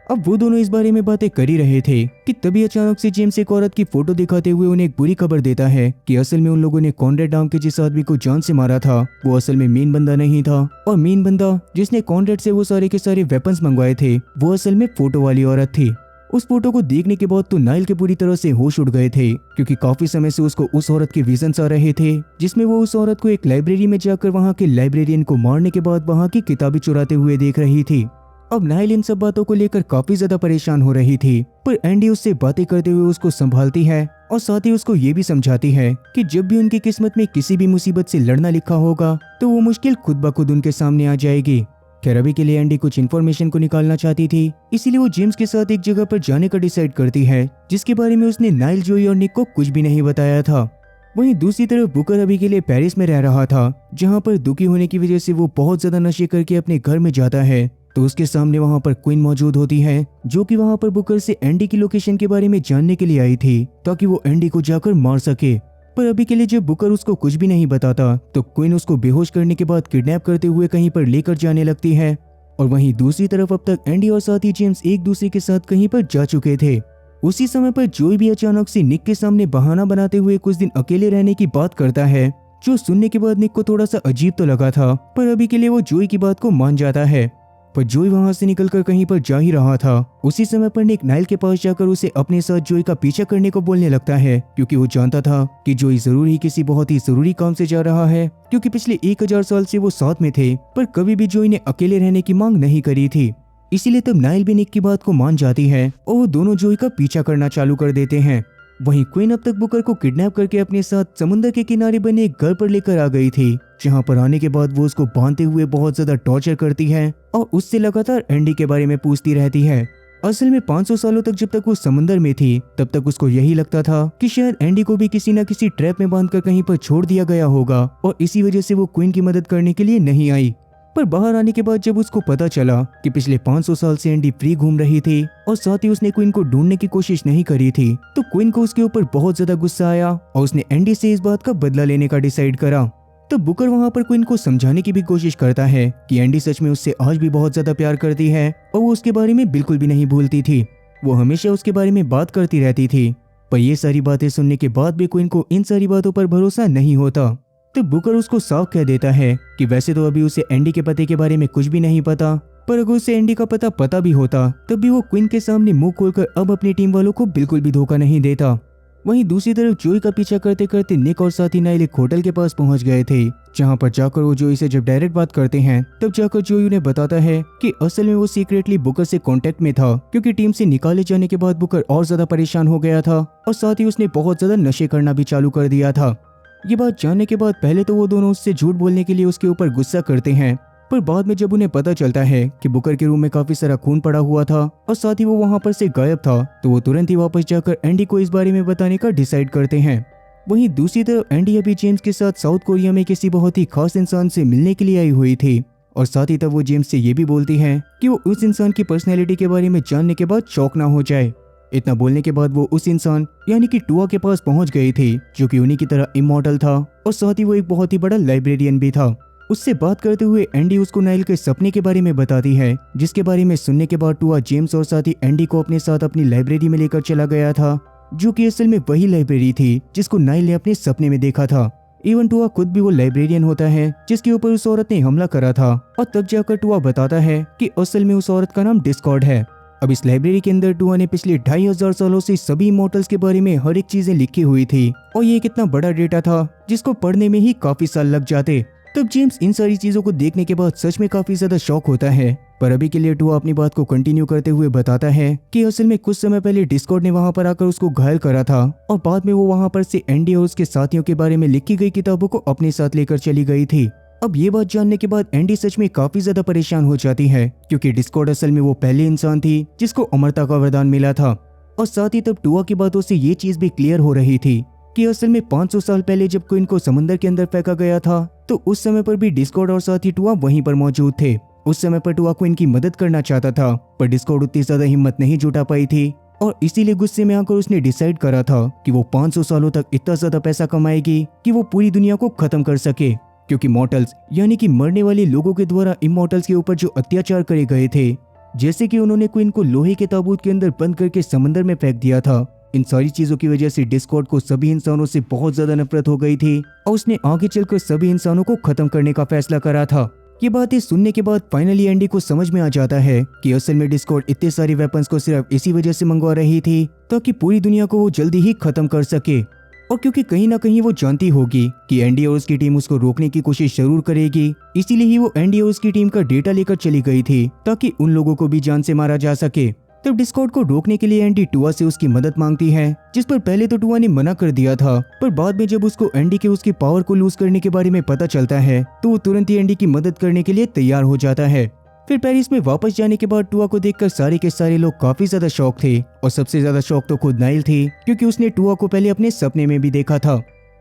अब वो दोनों इस बारे में बातें कर ही रहे थे कि तभी अचानक से जेम्स एक औरत की फोटो दिखाते हुए उन्हें एक बुरी खबर देता है कि असल में उन लोगों ने कॉनरेड नाम के जिस आदमी को जान से मारा था वो असल में मेन बंदा नहीं था, और मेन बंदा जिसने कॉनरेड से वो सारे के सारे वेपन्स मंगवाए थे वो असल में फोटो वाली औरत थी। उस फोटो को देखने के बाद तो नाइल के पूरी तरह से होश उड़ गए थे, क्योंकि काफी समय से उसको उस औरत के विजन्स आ रहे थे जिसमें वो उस औरत को एक लाइब्रेरी में जाकर वहां के लाइब्रेरियन को मारने के बाद वहां की किताबें चुराते हुए देख रही थी। अब नाइल इन सब बातों को लेकर काफी ज्यादा परेशान हो रही थी, पर एंडी उससे बातें करते हुए उसको संभालती है और साथ ही उसको ये भी समझाती है कि जब भी उनकी किस्मत में किसी भी मुसीबत से लड़ना लिखा होगा तो वो मुश्किल खुद ब खुद उनके सामने आ जाएगी। खैर अभी के लिए एंडी कुछ इन्फॉर्मेशन को निकालना चाहती थी, इसीलिए वो जेम्स के साथ एक जगह पर जाने का डिसाइड करती है जिसके बारे में उसने नाइल, जोई और निक को कुछ भी नहीं बताया था। वहीं दूसरी तरफ बुकर अभी के लिए पेरिस में रह रहा था, जहाँ पर दुखी होने की वजह से वो बहुत ज्यादा नशे करके अपने घर में जाता है। तो उसके सामने वहाँ पर क्वीन मौजूद होती है, जो कि वहाँ पर बुकर से एंडी की लोकेशन के बारे में जानने के लिए आई थी ताकि वो एंडी को जाकर मार सके। पर अभी के लिए जब बुकर उसको कुछ भी नहीं बताता तो क्वीन उसको बेहोश करने के बाद किडनैप करते हुए कहीं पर लेकर जाने लगती है। और वहीं दूसरी तरफ अब तक एंडी और साथी जेम्स एक दूसरे के साथ कहीं पर जा चुके थे। उसी समय पर जोई भी अचानक से निक के सामने बहाना बनाते हुए कुछ दिन अकेले रहने की बात करता है, जो सुनने के बाद निक को थोड़ा सा अजीब तो लगा था, पर अभी के लिए वो जोई की बात को मान जाता है। पर जोई वहां से निकलकर कहीं पर जा ही रहा था। उसी समय पर निक नाइल के पास जाकर उसे अपने साथ जोई का पीछा करने को बोलने लगता है, क्योंकि वो जानता था कि जोई जरूर ही किसी बहुत ही जरूरी काम से जा रहा है, क्योंकि पिछले 1000 साल से वो साथ में थे पर कभी भी जोई ने अकेले रहने की मांग नहीं करी थी। इसीलिए तब नाइल भी निक की बात को मान जाती है और वो दोनों जोई का पीछा करना चालू कर देते हैं। वहीं क्वीन अब तक बुकर को किडनैप करके अपने साथ समुद्र के किनारे बने एक घर पर लेकर आ गई थी, जहां पर आने के बाद वो उसको बांधते हुए बहुत ज्यादा टॉर्चर करती है और उससे लगातार एंडी के बारे में पूछती रहती है। असल में 500 सालों तक जब तक वो समुद्र में थी तब तक उसको यही लगता था कि शायद एंडी को भी किसी न किसी ट्रैप में बांधकर कहीं पर छोड़ दिया गया होगा और इसी वजह से वो क्वीन की मदद करने के लिए नहीं आई। पर बाहर आने के बाद जब उसको पता चला कि पिछले 500 साल से एंडी फ्री घूम रही थी और साथ ही उसने क्वीन को ढूंढने की कोशिश नहीं करी थी, तो क्वीन को उसके ऊपर बहुत ज्यादा गुस्सा आया और उसने एंडी से इस बात का बदला लेने का डिसाइड करा। तो बुकर वहां पर क्वीन को समझाने की भी कोशिश करता है कि एंडी सच में उससे आज भी बहुत ज्यादा प्यार करती है और वो उसके बारे में बिल्कुल भी नहीं भूलती थी। वो हमेशा उसके बारे में बात करती रहती थी। पर ये सारी बातें सुनने के बाद भी क्वीन को इन सारी बातों पर भरोसा नहीं होता। तो बुकर उसको साफ कह देता है कि वैसे तो अभी उसे एंडी के पते के बारे में कुछ भी नहीं पता, पर अगर उसे एंडी का पता भी होता तब भी वो क्वीन के सामने मुंह खोलकर अब अपनी टीम वालों को बिल्कुल भी धोखा नहीं देता। वहीं दूसरी तरफ जोई का पीछा करते करते निक और साथी नाइल एक होटल के पास पहुंच गए थे, जहां पर जाकर वो जोई से जब डायरेक्ट बात करते हैं तब जाकर जोई उन्हें बताता है कि असल में वो सीक्रेटली बुकर से कांटेक्ट में था, क्योंकि टीम से निकाले जाने के बाद बुकर और ज्यादा परेशान हो गया था और साथ ही उसने बहुत ज्यादा नशे करना भी चालू कर दिया था। ये बात जानने के बाद पहले तो वो दोनों उससे झूठ बोलने के लिए उसके ऊपर गुस्सा करते हैं, पर बाद में जब उन्हें पता चलता है कि बुकर के रूम में काफी सारा खून पड़ा हुआ था और साथ ही वो वहां पर से गायब था, तो वो तुरंत ही वापस जाकर एंडी को इस बारे में बताने का डिसाइड करते हैं। वहीं दूसरी तरफ एंडी अभी जेम्स के साथ साउथ कोरिया में किसी बहुत ही खास इंसान से मिलने के लिए आई हुई थी और साथ ही तब वो जेम्स से ये भी बोलती है कि वो उस इंसान की पर्सनैलिटी के बारे में जानने के बाद शॉक ना हो जाए। इतना बोलने के बाद वो उस इंसान यानी कि टुआ के पास पहुंच गई थी, जो कि उन्हीं की तरह इमॉर्टल था और साथ ही वो एक बहुत ही बड़ा लाइब्रेरियन भी था। उससे बात करते हुए एंडी उसको नाइल के सपने के बारे में बताती है, जिसके बारे में सुनने के बाद टुआ जेम्स और साथ ही एंडी को अपने साथ अपनी लाइब्रेरी में लेकर चला गया था, जो कि असल में वही लाइब्रेरी थी जिसको नाइल ने अपने सपने में देखा था। इवन टुआ खुद भी वो लाइब्रेरियन होता है जिसके ऊपर उस औरत ने हमला करा था और तब जाकर टुआ बताता है कि असल में उस औरत का नाम डिस्कॉर्ड है। अब इस लाइब्रेरी के अंदर टुआ ने पिछले 2500 सालों से सभी इमॉर्टल्स के बारे में हर एक चीजें लिखी हुई थी और ये कितना बड़ा डेटा था जिसको पढ़ने में ही काफी साल लग जाते। तब जेम्स इन सारी चीजों को देखने के बाद सच में काफी ज्यादा शॉक होता है, पर अभी के लिए टुआ अपनी बात को कंटिन्यू करते हुए बताता है कि असल में कुछ समय पहले डिस्कॉर्ड ने वहां पर आकर उसको घायल करा था और बाद में वो वहां पर से एंडी और उसके साथियों के बारे में लिखी गई किताबों को अपने साथ लेकर चली गई थी। अब ये बात जानने के बाद एंडी सच में काफी ज्यादा परेशान हो जाती है, क्योंकि डिस्कॉर्ड असल में वो पहली इंसान थी जिसको अमरता का वरदान मिला था और साथ ही तब टुआ की बातों से ये चीज भी क्लियर हो रही थी कि असल में 500 साल पहले जब क्वीन को समुद्र के अंदर फेंका गया था तो उस समय पर भी डिस्कॉर्ड और साथ ही टुआ वहीं पर मौजूद थे। उस समय पर टुआ क्वीन की मदद करना चाहता था, पर डिस्कॉर्ड उतनी ज्यादा हिम्मत नहीं जुटा पाई थी और इसीलिए गुस्से में आकर उसने डिसाइड करा था कि वो 500 सालों तक इतना ज्यादा पैसा कमाएगी कि वो पूरी दुनिया को खत्म कर सके, क्योंकि मॉर्टल्स यानी कि मरने वाले लोगों के द्वारा इमॉर्टल्स के ऊपर जो अत्याचार करे गए थे, जैसे कि उन्होंने क्वीन को लोहे के ताबूत के अंदर बंद करके समंदर में फेंक दिया था, इन सारी चीजों की वजह से डिस्कॉर्ड को सभी इंसानों से बहुत ज्यादा नफरत हो गई थी और उसने आगे चलकर सभी इंसानों को खत्म करने का फैसला करा था। ये बातें सुनने के बाद फाइनली एंडी को समझ में आ जाता है कि असल में डिस्कॉर्ड इतने सारे वेपन्स को सिर्फ इसी वजह से मंगवा रही थी ताकि पूरी दुनिया को वो जल्दी ही खत्म कर सके, और क्योंकि कहीं ना कहीं वो जानती होगी कि एंडी और उसकी टीम उसको रोकने की कोशिश जरूर करेगी, इसीलिए ही वो एंडी और उसकी टीम का डेटा लेकर चली गई थी ताकि उन लोगों को भी जान से मारा जा सके। तब डिस्कॉर्ड को रोकने के लिए एंडी टुआ से उसकी मदद मांगती है, जिस पर पहले तो टुआ ने मना कर दिया था, पर बाद में जब उसको एंडी के उसकी पावर को लूज करने के बारे में पता चलता है तो वो तुरंत ही एंडी की मदद करने के लिए तैयार हो जाता है। फिर पेरिस में वापस जाने के बाद टुआ को देखकर सारे के सारे लोग काफी ज्यादा शॉक थे और सबसे ज्यादा शॉक तो खुद नाइल थी, क्योंकि उसने टुआ को पहले अपने सपने में भी देखा था।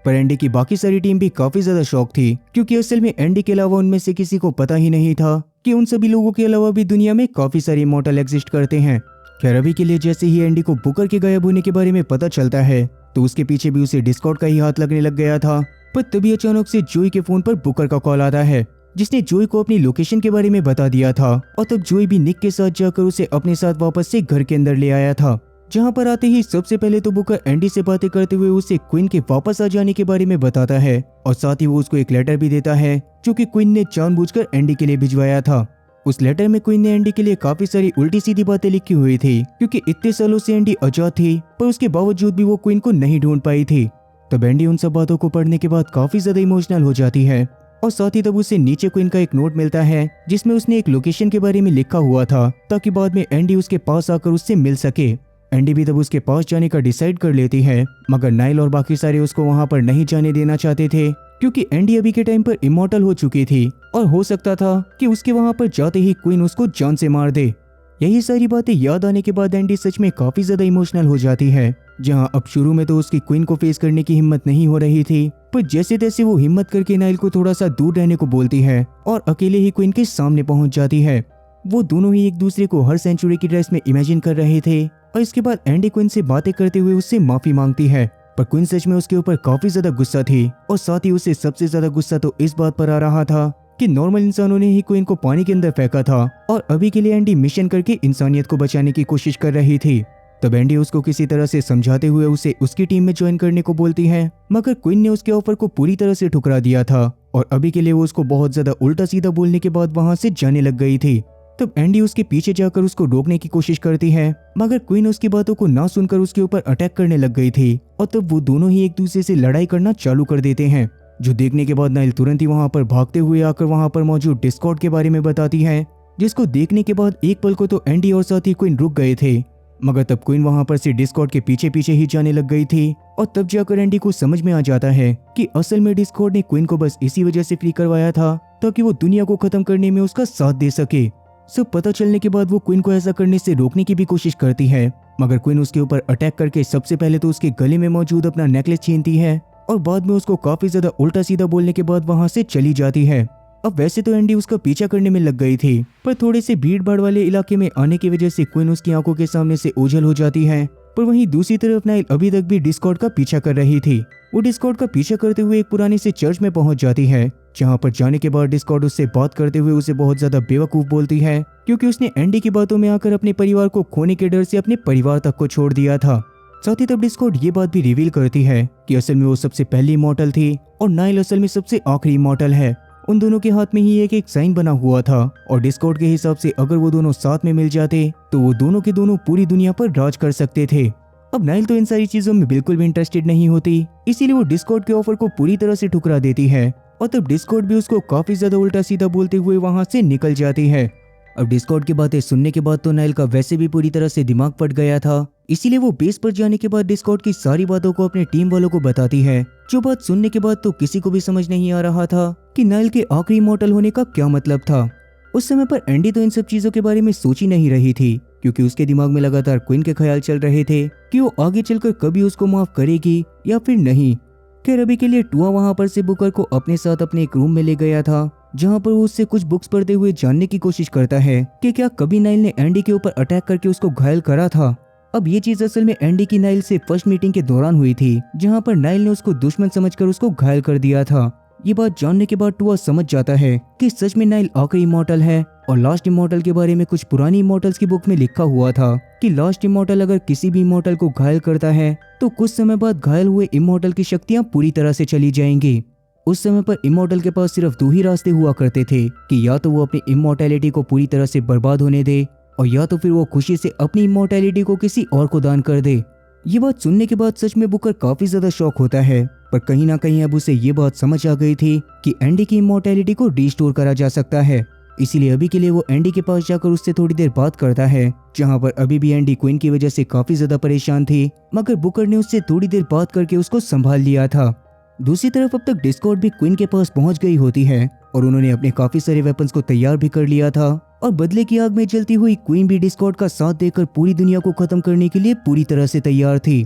पर एंडी की बाकी सारी टीम भी काफी ज्यादा शॉक थी, क्योंकि असल में एंडी के अलावा उनमें से किसी को पता ही नहीं था कि उन सभी लोगों के अलावा भी दुनिया में काफी सारे इमॉर्टल एग्जिस्ट करते हैं। खैर अभी के लिए जैसे ही एंडी को बुकर के गायब होने के बारे में पता चलता है तो उसके पीछे भी उसे डिस्कॉर्ड का ही हाथ लगने लग गया था। पर तभी अचानक से जोई के फोन पर बुकर का कॉल आता है, जिसने जोई को अपनी लोकेशन के बारे में बता दिया था। और तब जोई भी निक के साथ जाकर उसे अपने साथ वापस से घर के अंदर ले आया था। जहां पर आते ही सबसे पहले तो बुकर एंडी से बातें करते हुए उसे क्वीन के वापस आ जाने के बारे में बताता है और साथ ही वो उसको एक लेटर भी देता है जो कि क्वीन ने जानबूझकर एंडी के लिए भिजवाया था। उस लेटर में क्वीन ने एंडी के लिए काफी सारी उल्टी सीधी बातें लिखी हुई थी, क्योंकि इतने सालों से एंडी आजाद थी पर उसके बावजूद भी वो क्वीन को नहीं ढूंढ पाई थी। तब एंडी उन सब बातों को पढ़ने के बाद काफी ज्यादा इमोशनल हो जाती है और साथ ही तब उसे नीचे क्वीन का एक नोट मिलता है जिसमें उसने एक लोकेशन के बारे में लिखा हुआ था ताकि बाद में एंडी उसके पास आकर उससे मिल सके। एंडी भी तब उसके पास जाने का डिसाइड कर लेती है, मगर नाइल और बाकी सारे उसको वहां पर नहीं जाने देना चाहते थे, क्योंकि एंडी अभी के टाइम पर इमॉर्टल हो चुकी थी और हो सकता था कि उसके वहां पर जाते ही क्वीन उसको जान से मार दे। यही सारी बातें याद आने के बाद एंडी सच में काफी ज्यादा इमोशनल हो जाती है। जहां अब शुरू में तो उसकी क्वीन को फेस करने की हिम्मत नहीं हो रही थी, पर जैसे तैसे वो हिम्मत करके नाइल को थोड़ा सा दूर रहने को बोलती है और अकेले ही क्वीन के सामने पहुंच जाती है। वो दोनों ही एक दूसरे को हर सेंचुरी की ड्रेस में इमेजिन कर रहे थे और इसके बाद एंडी क्वीन से बातें करते हुए उससे माफी मांगती है। पर क्वीन सच में उसके ऊपर काफी ज्यादा गुस्सा थी और साथ ही उसे सबसे ज्यादा गुस्सा तो इस बात पर आ रहा था कि नॉर्मल इंसानों ने ही क्वीन को पानी के अंदर फेंका था और अभी के लिए एंडी मिशन करके इंसानियत को बचाने की कोशिश कर रही थी। तब एंडी उसको किसी तरह से समझाते हुए उसे उसकी टीम में ज्वाइन करने को बोलती है, मगर क्वीन ने उसके ऑफर को पूरी तरह से ठुकरा दिया था और अभी के लिए वो उसको बहुत ज्यादा उल्टा सीधा बोलने के बाद वहां से जाने लग गई थी। तब एंडी उसके पीछे जाकर उसको रोकने की कोशिश करती है, मगर क्वीन उसकी बातों को ना सुनकर उसके ऊपर अटैक करने लग गई थी और तब वो दोनों ही एक दूसरे से लड़ाई करना चालू कर देते हैं, जो देखने के बाद नाइल तुरंत ही वहां पर भागते हुए आकर वहां पर मौजूद डिस्कॉर्ड के बारे में बताती है, जिसको देखने के बाद एक पल को तो एंडी और साथ ही क्वीन रुक गए थे, मगर तब क्वीन वहां पर से डिस्कॉर्ड के पीछे पीछे ही जाने लग गई थी और तब जाकर एंडी को समझ में आ जाता है कि असल में डिस्कॉर्ड ने क्वीन को बस इसी वजह से फ्री करवाया था ताकि वो दुनिया को खत्म करने में उसका साथ दे सके। सब पता चलने के बाद वो क्वीन को ऐसा करने से रोकने की भी कोशिश करती है, मगर क्वीन उसके ऊपर अटैक करके सबसे पहले तो उसके गले में मौजूद अपना नेकलेस छीनती है और बाद में उसको काफी ज्यादा उल्टा सीधा बोलने के बाद वहां से चली जाती है। अब वैसे तो एंडी उसका पीछा करने में लग गई थी, पर थोड़े से भीड़ भाड़ वाले इलाके में आने की वजह से क्वीन उसकी आंखों के सामने से ओझल हो जाती है। पर वहीं दूसरी तरफ नाइल अभी तक भी डिस्कॉर्ड का पीछा कर रही थी। वो डिस्कॉर्ड का पीछा करते हुए एक पुराने से चर्च में पहुंच जाती है, जहां पर जाने के बाद डिस्कॉर्ड उससे बात करते हुए उसे बहुत ज्यादा बेवकूफ बोलती है, क्योंकि उसने एंडी की बातों में आकर अपने परिवार को खोने के डर से अपने परिवार तक को छोड़ दिया था। साथ ही तब डिस्कॉर्ड ये बात भी रिवील करती है कि असल में वो सबसे पहली इमॉर्टल थी और नाइल असल में सबसे आखिरी इमॉर्टल है। उन दोनों के हाथ में ही एक साइन बना हुआ था और डिस्कॉर्ड के हिसाब से अगर वो दोनों साथ में मिल जाते तो वो दोनों के दोनों पूरी दुनिया पर राज कर सकते थे। अब नाइल तो इन सारी चीजों में बिल्कुल भी इंटरेस्टेड नहीं होती, इसीलिए वो डिस्कॉर्ड के ऑफर को पूरी तरह से ठुकरा देती है और तब डिस्कॉर्ड भी उसको काफी ज्यादा उल्टा सीधा बोलते हुए वहां से निकल जाती है। अब डिस्कॉर्ड की बातें सुनने के बाद तो नाइल का वैसे भी पूरी तरह से दिमाग फट गया था, इसीलिए वो बेस पर जाने के बाद डिस्कॉर्ड की सारी बातों को अपने टीम वालों को बताती है, जो बात सुनने के बाद तो किसी को भी समझ नहीं आ रहा था कि नाइल के आखिरी इमॉर्टल होने का क्या मतलब था। उस समय पर एंडी तो इन सब चीजों के बारे में सोच ही नहीं रही थी, क्योंकि उसके दिमाग में लगातार क्वीन के ख्याल चल रहे थे कि वो आगे चलकर कभी उसको माफ करेगी या फिर नहीं। खैर अभी के लिए टुआ वहां पर से बुकर को अपने साथ अपने एक रूम में ले गया था, जहां पर वो उससे कुछ बुक्स पढ़ते हुए जानने की कोशिश करता है कि क्या कभी नाइल ने एंडी के ऊपर अटैक करके उसको घायल करा था। अब ये चीज असल में एंडी की नाइल से फर्स्ट मीटिंग के दौरान हुई थी, जहां पर नाइल ने उसको दुश्मन समझकर उसको घायल कर दिया था। ये बात जानने के बाद टुआ समझ जाता है कि सच में नाइल आखिरी इमॉर्टल है और लास्ट इमॉर्टल के बारे में कुछ पुरानी इमॉर्टल्स की बुक में लिखा हुआ था कि लास्ट इमॉर्टल अगर किसी भी इमॉर्टल को घायल करता है तो कुछ समय बाद घायल हुए इमॉर्टल की शक्तियां पूरी तरह से चली जाएंगी। उस समय पर इमॉर्टल के पास सिर्फ दो ही रास्ते हुआ करते थे कि या तो वो अपनी इमॉर्टैलिटी को पूरी तरह से बर्बाद होने दे और या तो फिर वो खुशी से अपनी इमॉर्टैलिटी को किसी और को दान कर दे। ये बात सुनने के बाद सच में बुकर काफी ज्यादा शॉक होता है, पर कहीं ना कहीं अब उसे ये बात समझ आ गई थी कि एंडी की इमॉर्टैलिटी को रिस्टोर करा जा सकता है। इसीलिए अभी के लिए वो एंडी के पास जाकर उससे थोड़ी देर बात करता है, जहां पर अभी भी एंडी क्वीन की वजह से काफी ज्यादा परेशान थी, मगर बुकर ने उससे थोड़ी देर बात करके उसको संभाल लिया था। दूसरी तरफ अब तक डिस्कॉर्ड भी क्वीन के पास पहुंच गई होती है और उन्होंने अपने काफी सारे वेपन्स को तैयार भी कर लिया था और बदले की आग में जलती हुई क्वीन भी डिस्कॉर्ड का साथ देकर पूरी दुनिया को खत्म करने के लिए पूरी तरह से तैयार थी।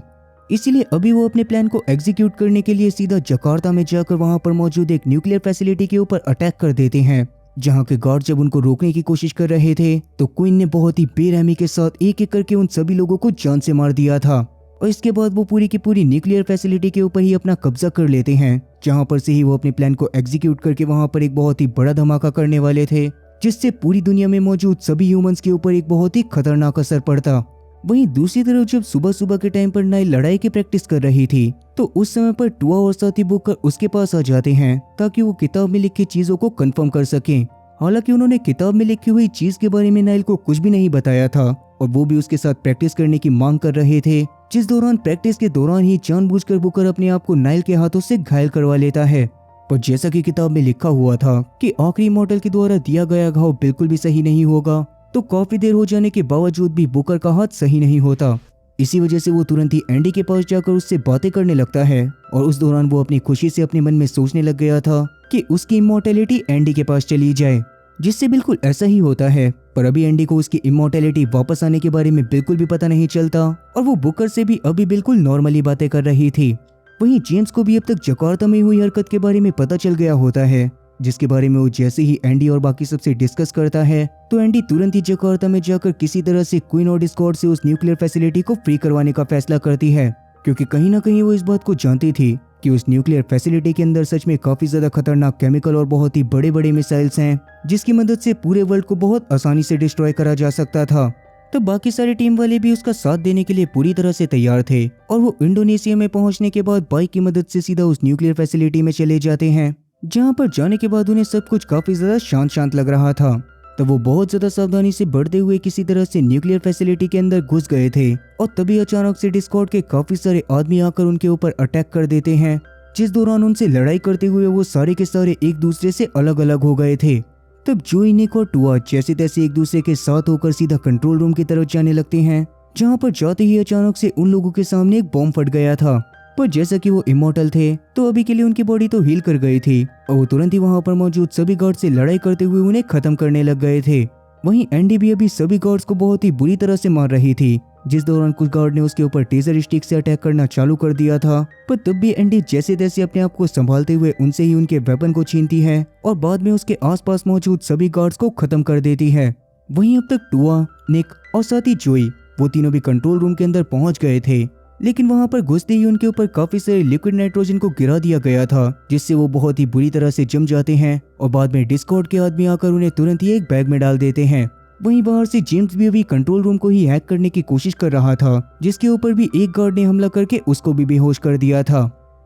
इसीलिए अभी वो अपने प्लान को एग्जीक्यूट करने के लिए सीधा जकार्ता में जाकर वहां पर मौजूद एक न्यूक्लियर फैसिलिटी के ऊपर अटैक कर देते हैं। जहां के गार्ड जब उनको रोकने की कोशिश कर रहे थे तो क्वीन ने बहुत ही बेरहमी के साथ एक एक करके उन सभी लोगों को जान से मार दिया था। और इसके बाद वो पूरी की पूरी न्यूक्लियर फैसिलिटी के ऊपर ही अपना कब्जा कर लेते हैं, जहां पर से ही वो अपने प्लान को एग्जीक्यूट करके वहां पर एक बहुत ही बड़ा धमाका करने वाले थे, जिससे पूरी दुनिया में मौजूद सभी ह्यूमंस के ऊपर एक बहुत ही खतरनाक असर पड़ता। वहीं दूसरी तरफ जब सुबह सुबह के टाइम पर नाइल लड़ाई की प्रैक्टिस कर रही थी तो उस समय पर टुआ और साथी बुकर उसके पास आ जाते हैं ताकि वो किताब में लिखी चीजों को कंफर्म कर सकें। हालांकि उन्होंने किताब में लिखी हुई चीज के बारे में नाइल को कुछ भी नहीं बताया था और वो भी उसके साथ प्रैक्टिस करने की मांग कर रहे थे, जिस दौरान प्रैक्टिस के दौरान ही जानबूझकर बुकर अपने आप को नाइल के हाथों से घायल करवा लेता है। पर जैसा कि किताब में लिखा हुआ था कि आखिरी मॉडल के द्वारा दिया गया घाव बिल्कुल भी सही नहीं होगा, तो काफी देर हो जाने के बावजूद भी बुकर का हाथ सही नहीं होता। इसी वजह से वो तुरंत ही एंडी के पास जाकर उससे बातें करने लगता है और उस दौरान वो अपनी खुशी से अपने मन में सोचने लग गया था कि उसकी इमॉर्टैलिटी एंडी के पास चली जाए, जिससे बिल्कुल ऐसा ही होता है। पर अभी एंडी को उसकी इमॉर्टैलिटी वापस आने के बारे में बिल्कुल भी पता नहीं चलता और वो बुकर से भी अभी बिल्कुल नॉर्मली बातें कर रही थी। वहीं जेम्स को भी अब तक जकार्ता में हुई हरकत के बारे में पता चल गया होता है, जिसके बारे में वो जैसे ही एंडी और बाकी सबसे डिस्कस करता है तो एंडी तुरंत ही जकार्ता में जाकर किसी तरह से क्वीन और डिस्कॉर्ड से उस न्यूक्लियर फैसिलिटी को फ्री करवाने का फैसला करती है, क्योंकि कहीं ना कहीं वो इस बात को जानती थी कि उस न्यूक्लियर फैसिलिटी के अंदर सच में काफी ज्यादा खतरनाक केमिकल और बहुत ही बड़े बड़े मिसाइल्स हैं, जिसकी मदद से पूरे वर्ल्ड को बहुत आसानी से डिस्ट्रॉय करा जा सकता था। तो बाकी सारे टीम वाले भी उसका साथ देने के लिए पूरी तरह से तैयार थे और वो इंडोनेशिया में पहुंचने के बाद बाइक की मदद से सीधा उस न्यूक्लियर फैसिलिटी में चले जाते हैं, जहां पर जाने के बाद उन्हें सब कुछ काफी ज्यादा शांत शांत लग रहा था। तो वो बहुत ज्यादा सावधानी से बढ़ते हुए किसी तरह से न्यूक्लियर फैसिलिटी के अंदर घुस गए थे और तभी अचानक से डिस्कॉर्ड के काफी सारे आदमी आकर उनके ऊपर अटैक कर देते हैं, जिस दौरान उनसे लड़ाई करते हुए वो सारे के सारे एक दूसरे से अलग अलग हो गए थे। तब जोई, निक और टुआ जैसे तैसे एक दूसरे के साथ होकर सीधा कंट्रोल रूम की तरफ जाने लगते हैं, जहां पर जाते ही अचानक से उन लोगों के सामने एक बॉम्ब फट गया था। पर जैसा कि वो इमॉर्टल थे तो अभी के लिए उनकी बॉडी तो हील कर गई थी और वो तुरंत ही वहां पर मौजूद सभी गार्ड से लड़ाई करते हुए उन्हें खत्म करने लग गए थे। वहीं एंडी भी अभी सभी गार्ड्स को बहुत ही बुरी तरह से मार रही थी, जिस दौरान कुछ गार्ड ने उसके ऊपर टेजर स्टिक से अटैक करना चालू कर दिया था। पर तब भी एंडी जैसे तैसे अपने आप को संभालते हुए उनसे ही उनके वेपन को छीनती है और बाद में उसके आसपास मौजूद सभी गार्ड्स को खत्म कर देती है। वहीं अब तक टुआ, निक और साथ ही जोई वो तीनों भी कंट्रोल रूम के अंदर पहुंच गए थे, लेकिन वहां पर घुसते ही उनके ऊपर काफी सारे लिक्विड नाइट्रोजन को गिरा दिया गया था, जिससे वो बहुत ही बुरी तरह से जम जाते हैं और बाद में डिस्कॉर्ड के आदमी आकर उन्हें तुरंत ही एक बैग में डाल देते हैं। वहीं बाहर से जेम्स भी अभी कंट्रोल रूम को ही हैक करने की कोशिश कर रहा था, जिसके ऊपर भी एक गार्ड ने हमला करके उसको भी बेहोश कर दिया था।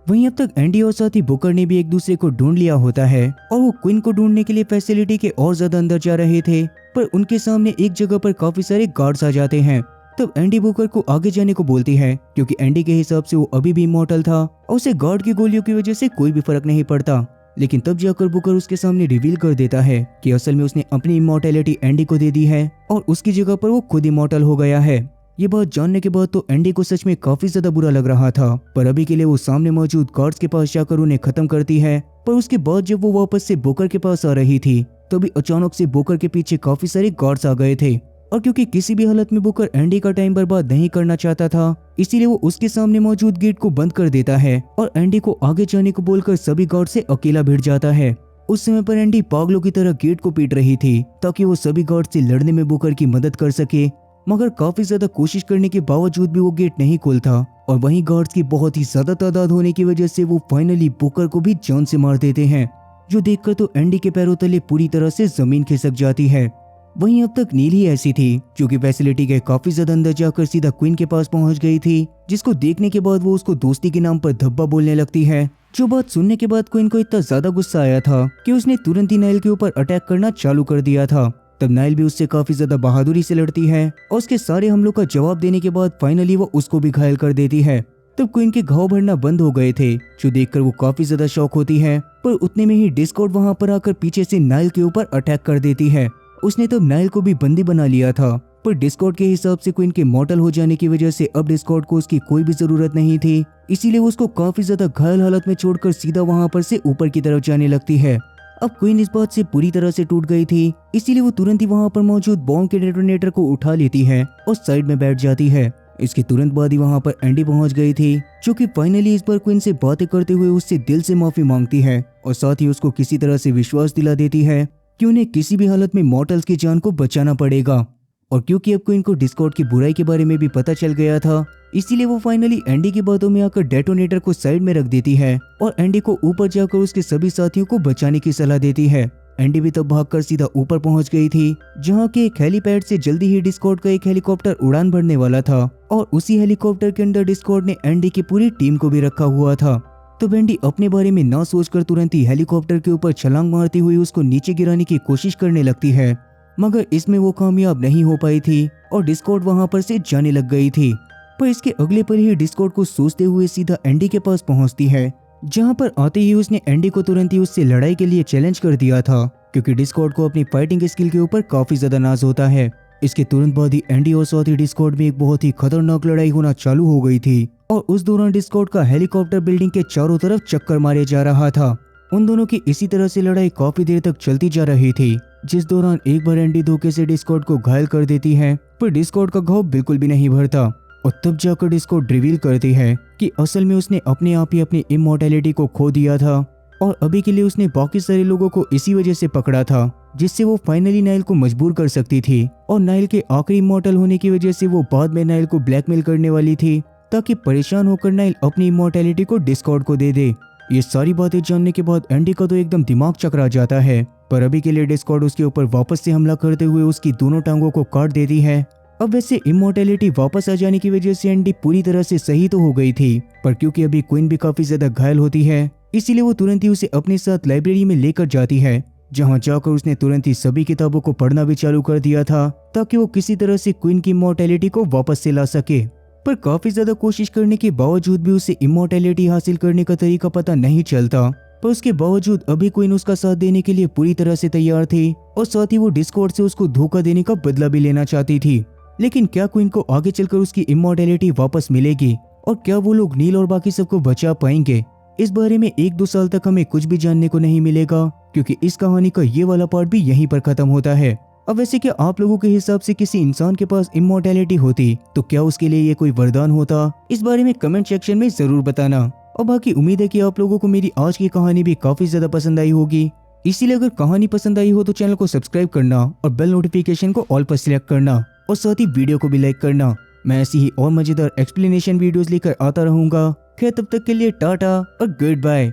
वहीं अब तक एंडी और साथी बुकर ने भी एक दूसरे को ढूंढ लिया होता है और वो क्वीन को ढूंढने के लिए फैसिलिटी के और ज्यादा अंदर जा रहे थे, पर उनके सामने एक जगह पर काफी सारे गार्ड्स आ जाते हैं। तब एंडी बुकर को आगे जाने को बोलती है, क्योंकि एंडी के हिसाब से वो अभी भी इमॉर्टल था और उसे गार्ड की गोलियों की वजह से कोई भी फर्क नहीं पड़ता। लेकिन तब जाकर बुकर उसके सामने रिवील कर देता है कि असल में उसने अपनी इमॉर्टैलिटी एंडी को दे दी है और उसकी जगह पर वो खुद इमॉर्टल हो गया है। ये बात जानने के बाद तो एंडी को सच में काफी ज्यादा बुरा लग रहा था, पर अभी के लिए वो सामने मौजूद गार्ड्स के पास जाकर उन्हें खत्म करती है। पर उसके बाद जब वो वापस से बुकर के पास आ रही थी तभी अचानक से बुकर के पीछे काफी सारे गार्ड्स आ गए थे और क्योंकि किसी भी हालत में बुकर एंडी का टाइम बर्बाद नहीं करना चाहता था, इसीलिए वो उसके सामने मौजूद गेट को बंद कर देता है और एंडी को आगे जाने को बोलकर सभी गार्ड से अकेला भिड़ जाता है। उस समय पर एंडी पागलों की तरह गेट को पीट रही थी ताकि वो सभी गार्ड से लड़ने में बुकर की मदद कर सके, मगर काफी ज्यादा कोशिश करने के बावजूद भी वो गेट नहीं खुलता और वहीं गार्ड्स की बहुत ही ज्यादा तादाद होने की वजह से वो फाइनली बुकर को भी जान से मार देते हैं, जो देखकर तो एंडी के पैरों तले पूरी तरह से जमीन खिसक जाती है। वहीं अब तक नील ही ऐसी थी जो कि फैसिलिटी के काफी ज्यादा अंदर जाकर सीधा क्वीन के पास पहुंच गई थी, जिसको देखने के बाद वो उसको दोस्ती के नाम पर धब्बा बोलने लगती है। जो बात सुनने के बाद क्वीन को इतना ज्यादा गुस्सा आया था कि उसने तुरंत ही नाइल के ऊपर अटैक करना चालू कर दिया था। तब नाइल भी उससे काफी ज्यादा बहादुरी से लड़ती है और उसके सारे हमलों का जवाब देने के बाद फाइनली वो उसको भी घायल कर देती है। तब क्वीन के घाव भरना बंद हो गए थे, जो देखकर वो काफी ज्यादा शॉक होती है, पर उतने में ही डिस्कॉर्ड वहां पर आकर पीछे से नाइल के ऊपर अटैक कर देती है। उसने तब नाइल को भी बंदी बना लिया था, पर डिस्कॉर्ड के हिसाब से क्वीन के मॉर्टल हो जाने की वजह से अब डिस्कॉर्ड को उसकी कोई भी जरूरत नहीं थी, इसीलिए वो उसको काफी ज्यादा घायल हालत में छोड़कर सीधा वहां पर से ऊपर की तरफ जाने लगती है। अब क्वीन इस बात से पूरी तरह से टूट गई थी, इसीलिए वो तुरंत ही वहाँ पर मौजूद बॉम्ब के डेटोनेटर को उठा लेती है और साइड में बैठ जाती है। इसके तुरंत बाद ही वहाँ पर एंडी पहुँच गई थी, जो कि फाइनली इस बार क्वीन से बातें करते हुए उससे दिल से माफी मांगती है और साथ ही उसको किसी तरह से विश्वास दिला देती है कि उन्हें किसी भी हालत में मॉर्टल्स की जान को बचाना पड़ेगा। और क्योंकि अब क्वीन को डिस्कॉर्ड की बुराई के बारे में भी पता चल गया था, इसीलिए वो फाइनली एंडी की बातों में आकर डेटोनेटर को साइड में रख देती है और एंडी को ऊपर जाकर उसके सभी साथियों को बचाने की सलाह देती है। एंडी भी तब भागकर सीधा ऊपर पहुंच गई थी, जहां के एक हेलीपैड से जल्दी ही डिस्कॉर्ड का एक हेलीकॉप्टर उड़ान भरने वाला था और उसी हेलीकॉप्टर के अंदर डिस्कॉर्ड ने एंडी की पूरी टीम को भी रखा हुआ था। तो एंडी अपने बारे में ना सोचकर तुरंत ही हेलीकॉप्टर के ऊपर छलांग मारती हुई उसको नीचे गिराने की कोशिश करने लगती है, मगर इसमें वो कामयाब नहीं हो पाई थी और डिस्कॉर्ड वहां पर से जाने लग गई थी। पर इसके अगले पल ही डिस्कॉर्ड को सोचते हुए सीधा एंडी के पास पहुंचती है, जहां पर आते ही उसने एंडी को तुरंत ही उससे लड़ाई के लिए चैलेंज कर दिया था, क्योंकि डिस्कॉर्ड को अपनी फाइटिंग स्किल के ऊपर काफी ज्यादा नाज होता है। इसके तुरंत बाद ही एंडी और साथ ही डिस्कॉर्ड में एक बहुत ही खतरनाक लड़ाई होना चालू हो गई थी और उस दौरान डिस्कॉर्ड का हेलीकॉप्टर बिल्डिंग के चारों तरफ चक्कर मारे जा रहा था। उन दोनों की इसी तरह से लड़ाई काफी देर तक चलती जा रही थी, जिस दौरान एक बार एंडी धोखे से डिस्कॉर्ड को घायल कर देती है, पर डिस्कॉर्ड का घाव बिल्कुल भी नहीं भरता और तब जाकर डिस्कॉर्ड रिवील करती है कि असल में उसने अपने आप ही अपनी इमॉर्टैलिटी को खो दिया था और अभी के लिए उसने बाकी सारे लोगों को इसी वजह से पकड़ा था, जिससे वो फाइनली नाइल को मजबूर कर सकती थी और नाइल के आखिरी इमॉर्टल होने की वजह से वो बाद में नाइल को ब्लैकमेल करने वाली थी, ताकि परेशान होकर नाइल अपनी इमॉर्टैलिटी को डिस्कॉर्ड को दे दे। ये सारी बातें जानने के बाद एंडी का तो एकदम दिमाग चकरा जाता है, पर अभी के लिए डिस्कॉर्ड उसके ऊपर वापस से हमला करते हुए उसकी दोनों टांगों को काट देती है। अब वैसे इमॉर्टैलिटी वापस आ जाने की वजह से एंडी पूरी तरह से सही तो हो गई थी, पर क्योंकि अभी क्वीन भी काफी ज्यादा घायल होती है, इसीलिए वो तुरंत ही उसे अपने साथ लाइब्रेरी में लेकर जाती है, जहां जाकर उसने तुरंत ही सभी किताबों को पढ़ना भी चालू कर दिया था, ताकि वो किसी तरह से क्वीन की इमॉर्टैलिटी को वापस से ला सके। पर काफी ज्यादा कोशिश करने के बावजूद भी उसे इमॉर्टैलिटी हासिल करने का तरीका पता नहीं चलता, पर उसके बावजूद अभी क्वीन उसका साथ देने के लिए पूरी तरह से तैयार थी और साथ ही वो डिस्कॉर्ड से उसको धोखा देने का बदला भी लेना चाहती थी। लेकिन क्या क्वीन को आगे चलकर उसकी इमॉर्टैलिटी वापस मिलेगी और क्या वो लोग नील और बाकी सबको बचा पाएंगे? इस बारे में 1-2 साल तक हमें कुछ भी जानने को नहीं मिलेगा, क्योंकि इस कहानी का ये वाला पार्ट भी यहीं पर खत्म होता है। अब वैसे क्या आप लोगों के हिसाब से किसी इंसान के पास इमॉर्टैलिटी होती तो क्या उसके लिए ये कोई वरदान होता? इस बारे में कमेंट सेक्शन में जरूर बताना। और बाकी उम्मीद है कि आप लोगों को मेरी आज की कहानी भी काफी ज्यादा पसंद आई होगी। इसीलिए अगर कहानी पसंद आई हो तो चैनल को सब्सक्राइब करना और बेल नोटिफिकेशन को ऑल पर सिलेक्ट करना और साथ ही वीडियो को भी लाइक करना। मैं ऐसी ही और मजेदार एक्सप्लेनेशन वीडियोस लेकर आता रहूंगा। खैर तब तक के लिए टाटा और गुड बाय।